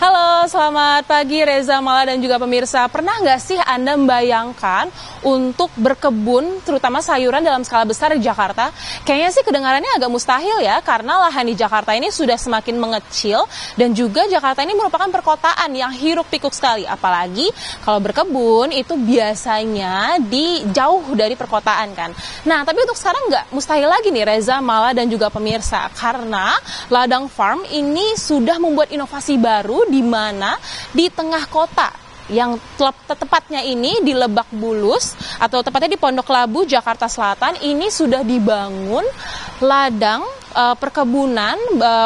Halo, selamat pagi Reza, Mala, dan juga pemirsa. Pernah nggak sih Anda membayangkan untuk berkebun, terutama sayuran dalam skala besar di Jakarta? Kayaknya sih kedengarannya agak mustahil ya, karena lahan di Jakarta ini sudah semakin mengecil, dan juga Jakarta ini merupakan perkotaan yang hiruk pikuk sekali. Apalagi kalau berkebun itu biasanya di jauh dari perkotaan kan. Nah, tapi untuk sekarang nggak mustahil lagi nih Reza, Mala, dan juga pemirsa, karena Ladang Farm ini sudah membuat inovasi baru di mana di tengah kota, yang tepatnya ini di Lebak Bulus atau tepatnya di Pondok Labu, Jakarta Selatan, ini sudah dibangun ladang perkebunan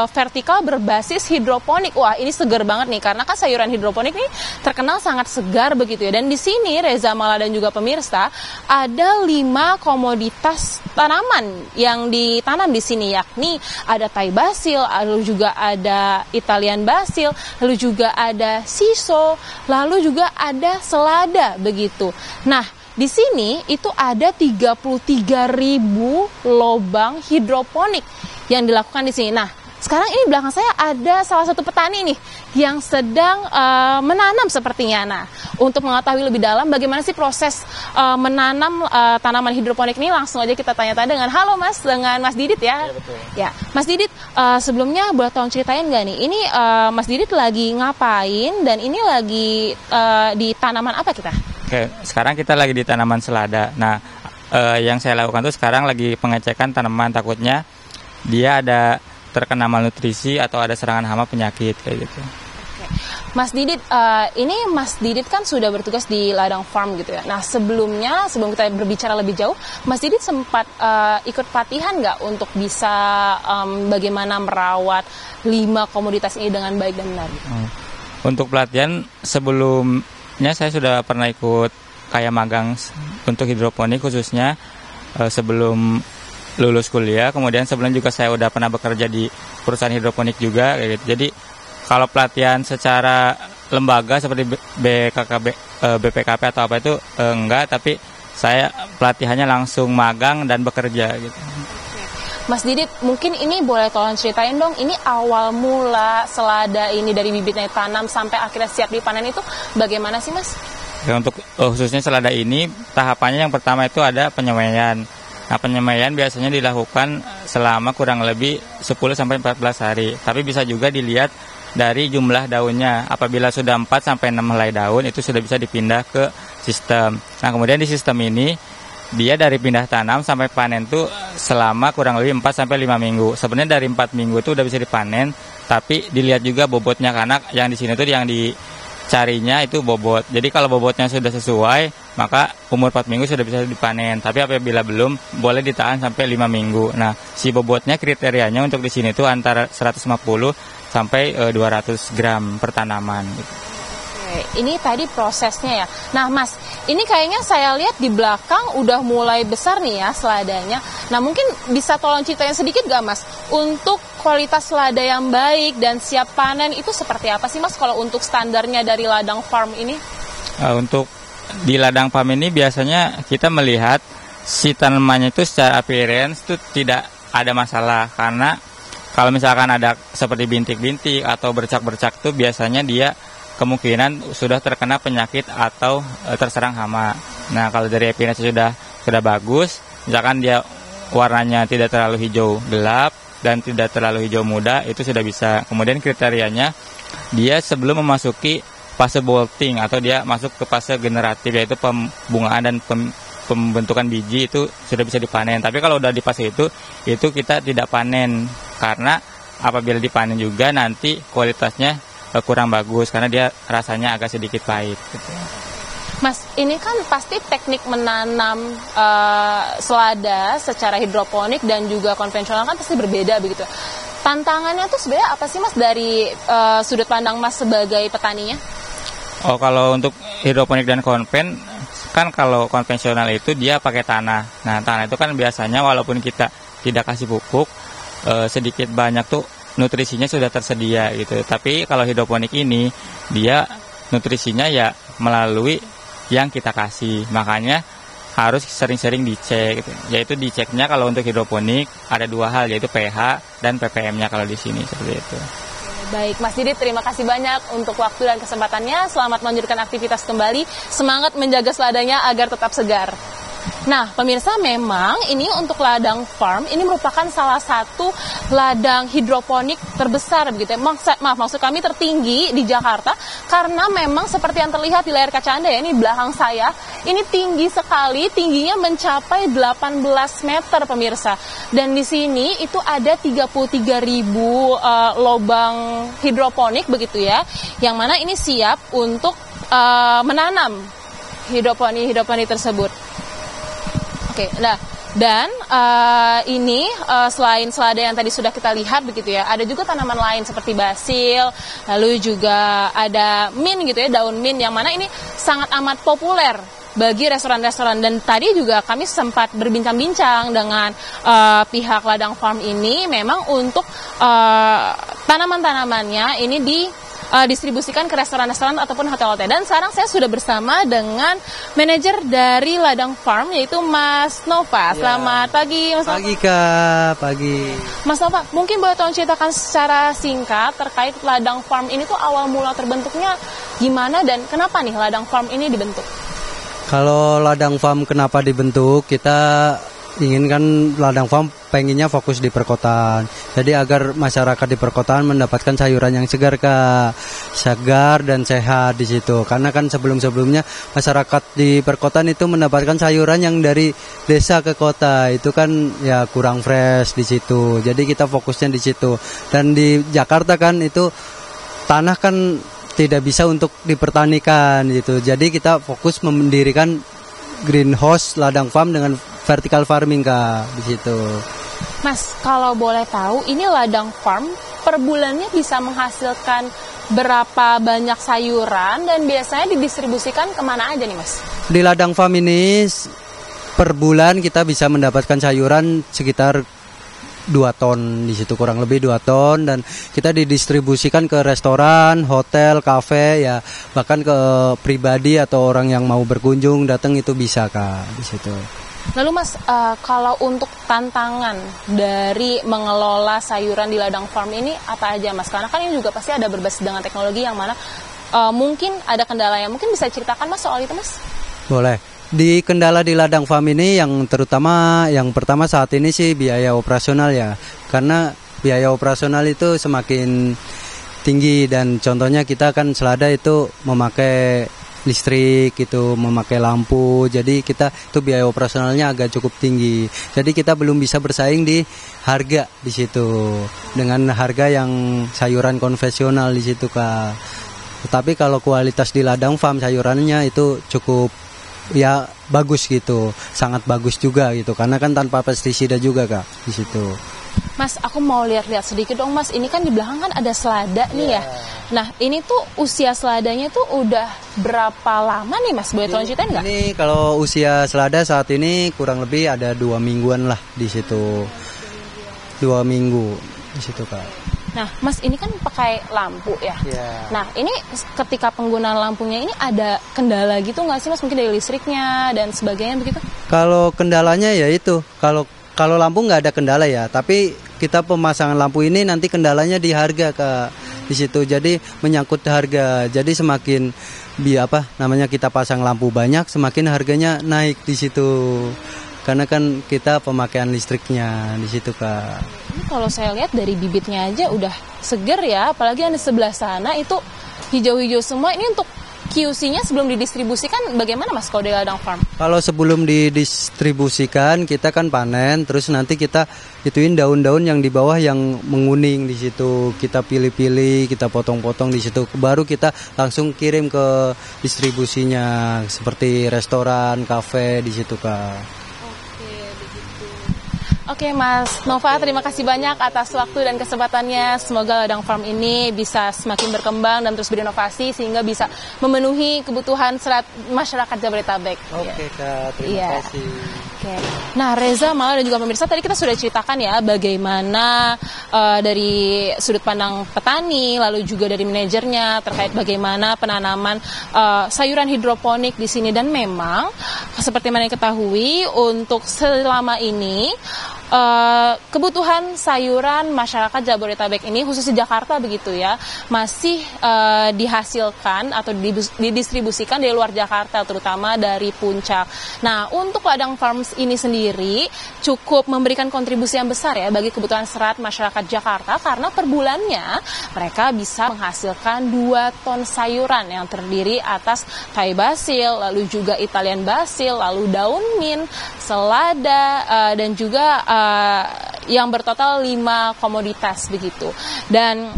vertikal berbasis hidroponik. Wah, ini segar banget nih, karena kan sayuran hidroponik nih terkenal sangat segar begitu ya. Dan di sini Reza, Mala, dan juga pemirsa, ada 5 komoditas tanaman yang ditanam di sini, yakni ada Thai basil, lalu juga ada Italian basil, lalu juga ada shiso, lalu juga ada selada begitu. Nah, di sini itu ada 33.000 lobang hidroponik yang dilakukan di sini. Nah, sekarang ini belakang saya ada salah satu petani nih yang sedang menanam sepertinya. Nah, untuk mengetahui lebih dalam bagaimana sih proses menanam tanaman hidroponik ini, langsung aja kita tanya-tanya dengan dengan Mas Didit ya. Iya, betul. Ya, Mas Didit, sebelumnya boleh tolong ceritain nggak nih, ini Mas Didit lagi ngapain dan ini lagi di tanaman apa kita? Oke, sekarang kita lagi di tanaman selada. Nah, yang saya lakukan tuh sekarang lagi pengecekan tanaman, takutnya dia ada terkena malnutrisi atau ada serangan hama penyakit kayak gitu. Mas Didit, ini Mas Didit kan sudah bertugas di Ladang Farm gitu ya. Nah, sebelum kita berbicara lebih jauh, Mas Didit sempat ikut pelatihan nggak untuk bisa bagaimana merawat 5 komoditas ini dengan baik dan benar? Untuk pelatihan sebelumnya saya sudah pernah ikut kayak magang untuk hidroponik khususnya sebelum lulus kuliah. Kemudian sebelumnya juga saya udah pernah bekerja di perusahaan hidroponik juga kayak gitu. Jadi kalau pelatihan secara lembaga seperti BPKP atau apa itu enggak, tapi saya pelatihannya langsung magang dan bekerja gitu. Mas Didit, mungkin ini boleh tolong ceritain dong, ini awal mula selada ini dari bibitnya tanam sampai akhirnya siap dipanen itu bagaimana sih, Mas? Ya, untuk khususnya selada ini tahapannya yang pertama itu ada penyemaian. Nah, penyemaian biasanya dilakukan selama kurang lebih 10-14 hari. Tapi bisa juga dilihat dari jumlah daunnya. Apabila sudah 4-6 helai daun, itu sudah bisa dipindah ke sistem. Nah, kemudian di sistem ini, dia dari pindah tanam sampai panen tuh selama kurang lebih 4-5 minggu. Sebenarnya dari 4 minggu itu udah bisa dipanen, tapi dilihat juga bobotnya, karena yang di sini tuh yang dicarinya itu bobot. Jadi kalau bobotnya sudah sesuai, maka umur 4 minggu sudah bisa dipanen. Tapi apabila belum, boleh ditahan sampai 5 minggu. Nah, si bobotnya kriterianya untuk di sini tuh antara 150 sampai 200 gram per tanaman gitu. Oke, ini tadi prosesnya ya. Nah, Mas, ini kayaknya saya lihat di belakang udah mulai besar nih ya seladanya. Nah, mungkin bisa tolong ceritain sedikit gak, Mas, untuk kualitas selada yang baik dan siap panen itu seperti apa sih, Mas, kalau untuk standarnya dari Ladang Farm ini? Untuk di ladang farm ini biasanya kita melihat si tanamannya itu secara appearance itu tidak ada masalah, karena kalau misalkan ada seperti bintik-bintik atau bercak-bercak tuh biasanya dia kemungkinan sudah terkena penyakit atau terserang hama. Nah, kalau dari appearance sudah bagus, misalkan dia warnanya tidak terlalu hijau gelap dan tidak terlalu hijau muda, itu sudah bisa. Kemudian kriterianya dia sebelum memasuki fase bolting atau dia masuk ke fase generatif, yaitu pembungaan dan pembentukan biji, itu sudah bisa dipanen. Tapi kalau udah di fase itu kita tidak panen, karena apabila dipanen juga nanti kualitasnya kurang bagus karena dia rasanya agak sedikit pahit gitu. Mas, ini kan pasti teknik menanam selada secara hidroponik dan juga konvensional kan pasti berbeda begitu. Tantangannya tuh sebenarnya apa sih Mas dari sudut pandang Mas sebagai petaninya? Oh, kalau untuk hidroponik dan konven, kan kalau konvensional itu dia pakai tanah. Nah, tanah itu kan biasanya walaupun kita tidak kasih pupuk, sedikit banyak tuh nutrisinya sudah tersedia gitu. Tapi kalau hidroponik ini, dia nutrisinya ya melalui yang kita kasih. Makanya harus sering-sering dicek gitu. Yaitu diceknya kalau untuk hidroponik ada dua hal, yaitu pH dan ppm-nya kalau di sini seperti itu. Baik, Mas Didit, terima kasih banyak untuk waktu dan kesempatannya. Selamat melanjutkan aktivitas kembali. Semangat menjaga seladanya agar tetap segar. Nah, pemirsa, memang ini untuk ladang farm ini merupakan salah satu ladang hidroponik terbesar begitu ya. Maksud kami tertinggi di Jakarta, karena memang seperti yang terlihat di layar kaca Anda ya, ini belakang saya, ini tinggi sekali, tingginya mencapai 18 meter pemirsa. Dan di sini itu ada 33.000 lubang hidroponik begitu ya, yang mana ini siap untuk menanam hidroponik tersebut. Oke, nah dan ini selain selada yang tadi sudah kita lihat begitu ya, ada juga tanaman lain seperti basil, lalu juga ada mint gitu ya, daun mint, yang mana ini sangat amat populer bagi restoran-restoran. Dan tadi juga kami sempat berbincang-bincang dengan pihak ladang farm ini, memang untuk tanaman-tanamannya ini distribusikan ke restoran-restoran ataupun hotel-hotel. Dan sekarang saya sudah bersama dengan manajer dari ladang farm, yaitu Mas Nova. Selamat pagi, Mas Nova. Pagi, Kak. Pagi. Mas Nova, mungkin boleh tolong ceritakan secara singkat terkait ladang farm ini tuh awal mula terbentuknya gimana dan kenapa nih ladang farm ini dibentuk? Kalau ladang farm kenapa dibentuk, kita inginkan ladang farm pengennya fokus di perkotaan. Jadi agar masyarakat di perkotaan mendapatkan sayuran yang segar, Kak. Segar dan sehat di situ. Karena kan sebelum-sebelumnya masyarakat di perkotaan itu mendapatkan sayuran yang dari desa ke kota. Itu kan ya kurang fresh di situ. Jadi kita fokusnya di situ. Dan di Jakarta kan itu tanah kan tidak bisa untuk dipertanikan gitu. Jadi kita fokus mendirikan greenhouse ladang farm dengan vertical farming, Kak, di situ. Mas, kalau boleh tahu, ini ladang farm per bulannya bisa menghasilkan berapa banyak sayuran dan biasanya didistribusikan kemana aja nih, Mas? Di ladang farm ini per bulan kita bisa mendapatkan sayuran sekitar 2 ton di situ, kurang lebih 2 ton, dan kita didistribusikan ke restoran, hotel, kafe ya, bahkan ke pribadi atau orang yang mau berkunjung datang itu bisa, Kak, di situ. Lalu Mas, kalau untuk tantangan dari mengelola sayuran di ladang farm ini apa aja, Mas? Karena kan ini juga pasti ada berbasis dengan teknologi yang mana mungkin ada kendalanya. Mungkin bisa ceritakan, Mas, soal itu, Mas? Boleh. Di kendala di ladang farm ini yang pertama saat ini sih biaya operasional ya. Karena biaya operasional itu semakin tinggi, dan contohnya kita kan selada itu memakai listrik gitu, memakai lampu. Jadi kita itu biaya operasionalnya agak cukup tinggi. Jadi kita belum bisa bersaing di harga di situ dengan harga yang sayuran konvensional di situ, Kak. Tetapi kalau kualitas di ladang farm sayurannya itu cukup ya bagus gitu, sangat bagus juga gitu, karena kan tanpa pestisida juga, Kak, di situ. Mas, aku mau lihat-lihat sedikit dong, Mas. Ini kan di belakang kan ada selada nih ya. Nah, ini tuh usia seladanya tuh udah berapa lama nih, Mas? Boleh tolong ceritain nggak? Ini kalau usia selada saat ini kurang lebih ada 2 mingguan lah di situ. 2 minggu di situ, Kak. Nah, Mas ini kan pakai lampu ya. Nah, ini ketika penggunaan lampunya ini ada kendala gitu nggak sih Mas? Mungkin dari listriknya dan sebagainya begitu? Kalau kendalanya ya itu, kalau lampu nggak ada kendala ya, tapi kita pemasangan lampu ini nanti kendalanya di harga di situ. Jadi menyangkut harga. Jadi semakin kita pasang lampu banyak, semakin harganya naik di situ. Karena kan kita pemakaian listriknya di situ, Kak. Ini kalau saya lihat dari bibitnya aja udah seger ya, apalagi yang di sebelah sana itu hijau-hijau semua. Ini untuk QC-nya sebelum didistribusikan bagaimana Mas kalau di ladang farm? Kalau sebelum didistribusikan kita kan panen, terus nanti kita ituin daun-daun yang di bawah yang menguning di situ. Kita pilih-pilih, kita potong-potong di situ. Baru kita langsung kirim ke distribusinya seperti restoran, kafe di situ, Kak. Oke Mas Nova, terima kasih banyak atas waktu dan kesempatannya. Semoga ladang farm ini bisa semakin berkembang dan terus berinovasi sehingga bisa memenuhi kebutuhan serat masyarakat Jabodetabek. Oke Kak, terima kasih. Oke. Nah Reza, Mala dan juga pemirsa, tadi kita sudah ceritakan ya bagaimana dari sudut pandang petani, lalu juga dari manajernya terkait bagaimana penanaman sayuran hidroponik di sini. Dan memang seperti mana diketahui untuk selama ini kebutuhan sayuran masyarakat Jabodetabek ini khusus di Jakarta begitu ya masih dihasilkan atau didistribusikan dari luar Jakarta, terutama dari Puncak. Nah untuk ladang farms ini sendiri cukup memberikan kontribusi yang besar ya bagi kebutuhan serat masyarakat Jakarta, karena per bulannya mereka bisa menghasilkan 2 ton sayuran yang terdiri atas Thai basil, lalu juga Italian basil, lalu daun mint, selada, dan juga yang bertotal 5 komoditas begitu. Dan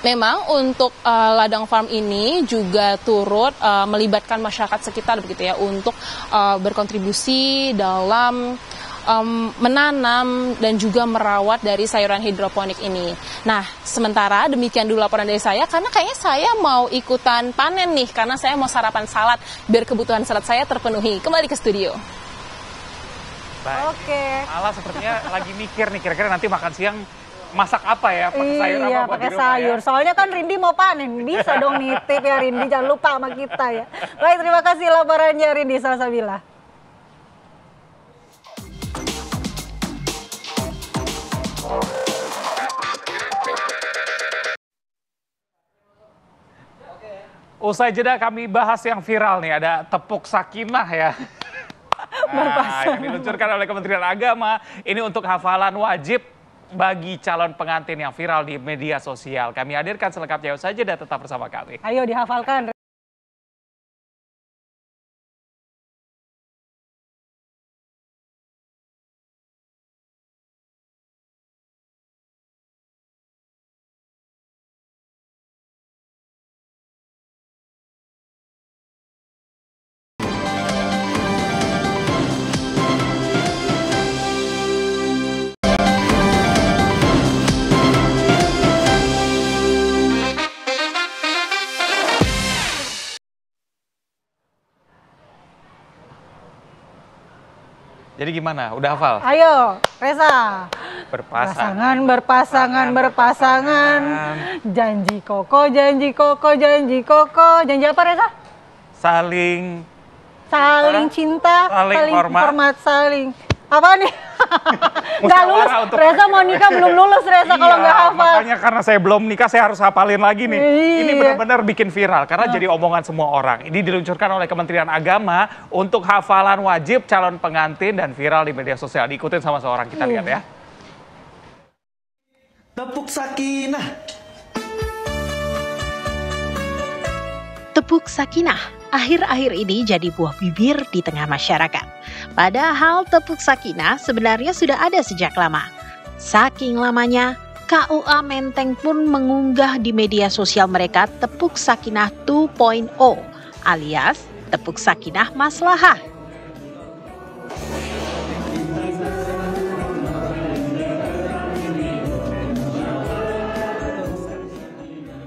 memang untuk ladang farm ini juga turut melibatkan masyarakat sekitar begitu ya untuk berkontribusi dalam menanam dan juga merawat dari sayuran hidroponik ini. Nah, sementara demikian dulu laporan dari saya, karena kayaknya saya mau ikutan panen nih, karena saya mau sarapan salad biar kebutuhan salad saya terpenuhi. Kembali ke studio. Baik. Oke. Ala sepertinya lagi mikir nih, kira-kira nanti makan siang masak apa ya? Pakai sayur apa? Iya, pakai sayur. Ya? Soalnya kan Rindi mau panen, bisa dong nitip ya Rindi, jangan lupa sama kita ya. Baik, terima kasih laporannya Rindi Salsabila. Usai jeda kami bahas yang viral nih, ada tepuk sakinah ya. Yang diluncurkan oleh Kementerian Agama, ini untuk hafalan wajib bagi calon pengantin yang viral di media sosial. Kami hadirkan selengkapnya usai jeda, tetap bersama kami. Ayo dihafalkan. Jadi gimana? Udah hafal? Ayo, Reza. Berpasangan. Janji koko. Janji apa, Reza? Saling cinta, saling hormat. Apa nih? Nggak lulus. Reza mau nikah belum lulus, Reza, kalau nggak hafal. Makanya karena saya belum nikah, saya harus hafalin lagi nih. Ini benar-benar bikin viral karena jadi omongan semua orang. Ini diluncurkan oleh Kementerian Agama untuk hafalan wajib calon pengantin dan viral di media sosial. Diikutin sama seorang, kita lihat ya. Tepuk sakinah. Tepuk sakinah akhir-akhir ini jadi buah bibir di tengah masyarakat. Padahal tepuk sakinah sebenarnya sudah ada sejak lama. Saking lamanya, KUA Menteng pun mengunggah di media sosial mereka tepuk sakinah 2.0 alias tepuk sakinah maslahah.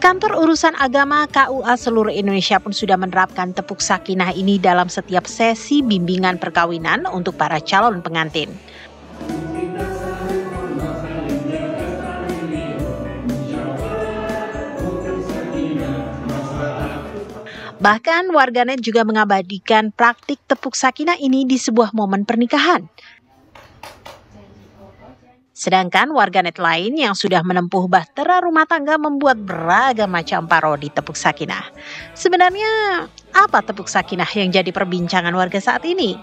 Kantor Urusan Agama KUA seluruh Indonesia pun sudah menerapkan tepuk sakinah ini dalam setiap sesi bimbingan perkawinan untuk para calon pengantin. Bahkan warganet juga mengabadikan praktik tepuk sakinah ini di sebuah momen pernikahan. Sedangkan warganet lain yang sudah menempuh bahtera rumah tangga membuat beragam macam parodi tepuk sakinah. Sebenarnya apa tepuk sakinah yang jadi perbincangan warga saat ini?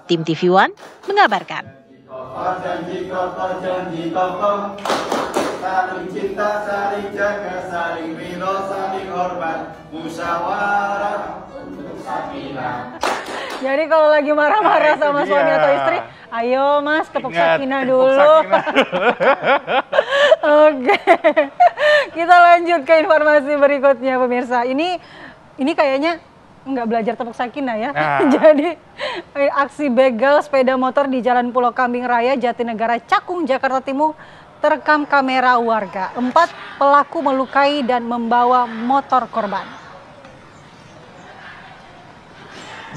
Tim TV One mengabarkan. Saling cinta, saling jaga, saling ridho, saling hormat, musyawarah untuk sakinah. Jadi kalau lagi marah-marah sama suami atau istri, ayo mas tepuk sakinah dulu. Oke, kita lanjut ke informasi berikutnya pemirsa. Ini kayaknya nggak belajar tepuk sakinah ya. Jadi aksi begal sepeda motor di Jalan Pulau Kambing Raya, Jatinegara, Cakung, Jakarta Timur terekam kamera warga. 4 pelaku melukai dan membawa motor korban.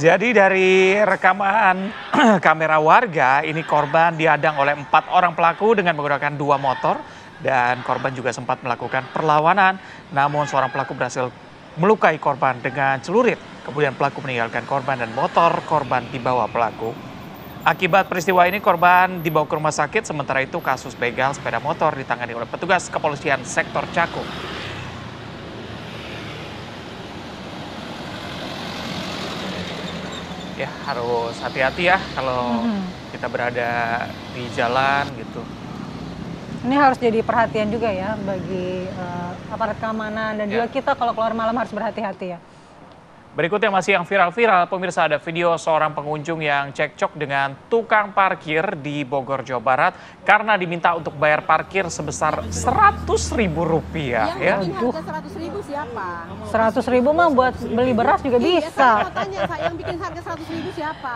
Jadi dari rekaman kamera warga, ini korban dihadang oleh 4 orang pelaku dengan menggunakan 2 motor. Dan korban juga sempat melakukan perlawanan, namun seorang pelaku berhasil melukai korban dengan celurit. Kemudian pelaku meninggalkan korban dan motor korban dibawa pelaku. Akibat peristiwa ini korban dibawa ke rumah sakit, sementara itu kasus begal sepeda motor ditangani oleh petugas kepolisian sektor Cakung. Ya harus hati-hati ya kalau kita berada di jalan gitu. Ini harus jadi perhatian juga ya bagi aparat keamanan dan juga kita kalau keluar malam harus berhati-hati ya. Berikutnya masih yang viral-viral, pemirsa, ada video seorang pengunjung yang cekcok dengan tukang parkir di Bogor, Jawa Barat karena diminta untuk bayar parkir sebesar Rp100.000 ya. Yang bikin harga Rp100.000 siapa? Rp100.000 mah buat beli beras juga bisa. Saya mau tanya, yang bikin harga Rp100.000 siapa?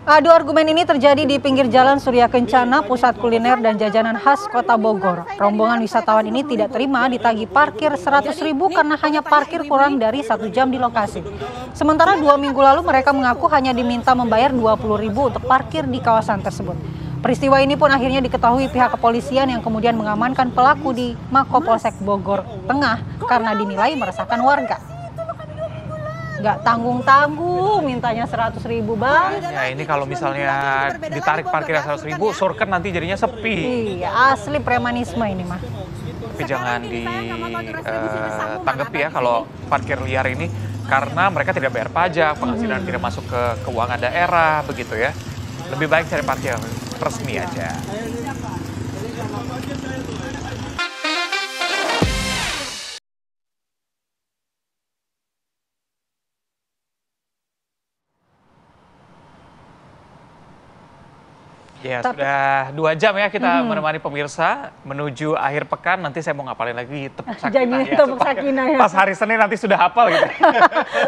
Adu argumen ini terjadi di pinggir jalan Surya Kencana, pusat kuliner dan jajanan khas Kota Bogor. Rombongan wisatawan ini tidak terima ditagih parkir Rp100.000 karena hanya parkir kurang dari 1 jam di lokasi. Sementara 2 minggu lalu mereka mengaku hanya diminta membayar Rp20.000 untuk parkir di kawasan tersebut. Peristiwa ini pun akhirnya diketahui pihak kepolisian yang kemudian mengamankan pelaku di Mapolsek Bogor Tengah karena dinilai meresahkan warga. Nggak tanggung-tanggung mintanya Rp100.000 bang. Ya ini kalau misalnya ditarik parkirnya Rp100.000, surken nanti jadinya sepi. Iya asli premanisme ini mah. Tapi jangan ditanggapi ya kalau parkir liar ini, karena mereka tidak bayar pajak, penghasilan tidak masuk ke keuangan daerah, begitu ya. Lebih baik cari parkir resmi aja. Ya, sudah 2 jam ya kita menemani pemirsa menuju akhir pekan. Nanti saya mau ngapalin lagi tepuk sakinah ya. Tepuk sakinah ya. Pas hari Senin nanti sudah hafal gitu.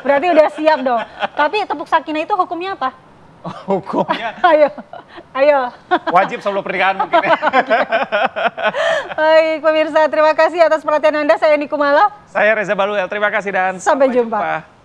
Berarti udah siap dong. Tapi tepuk sakinah itu hukumnya apa? Hukumnya? Ayo. Wajib sebelum pernikahan mungkin. Baik pemirsa, terima kasih atas perhatian Anda. Saya Nikumala. Saya Reza Baluel, terima kasih dan sampai jumpa.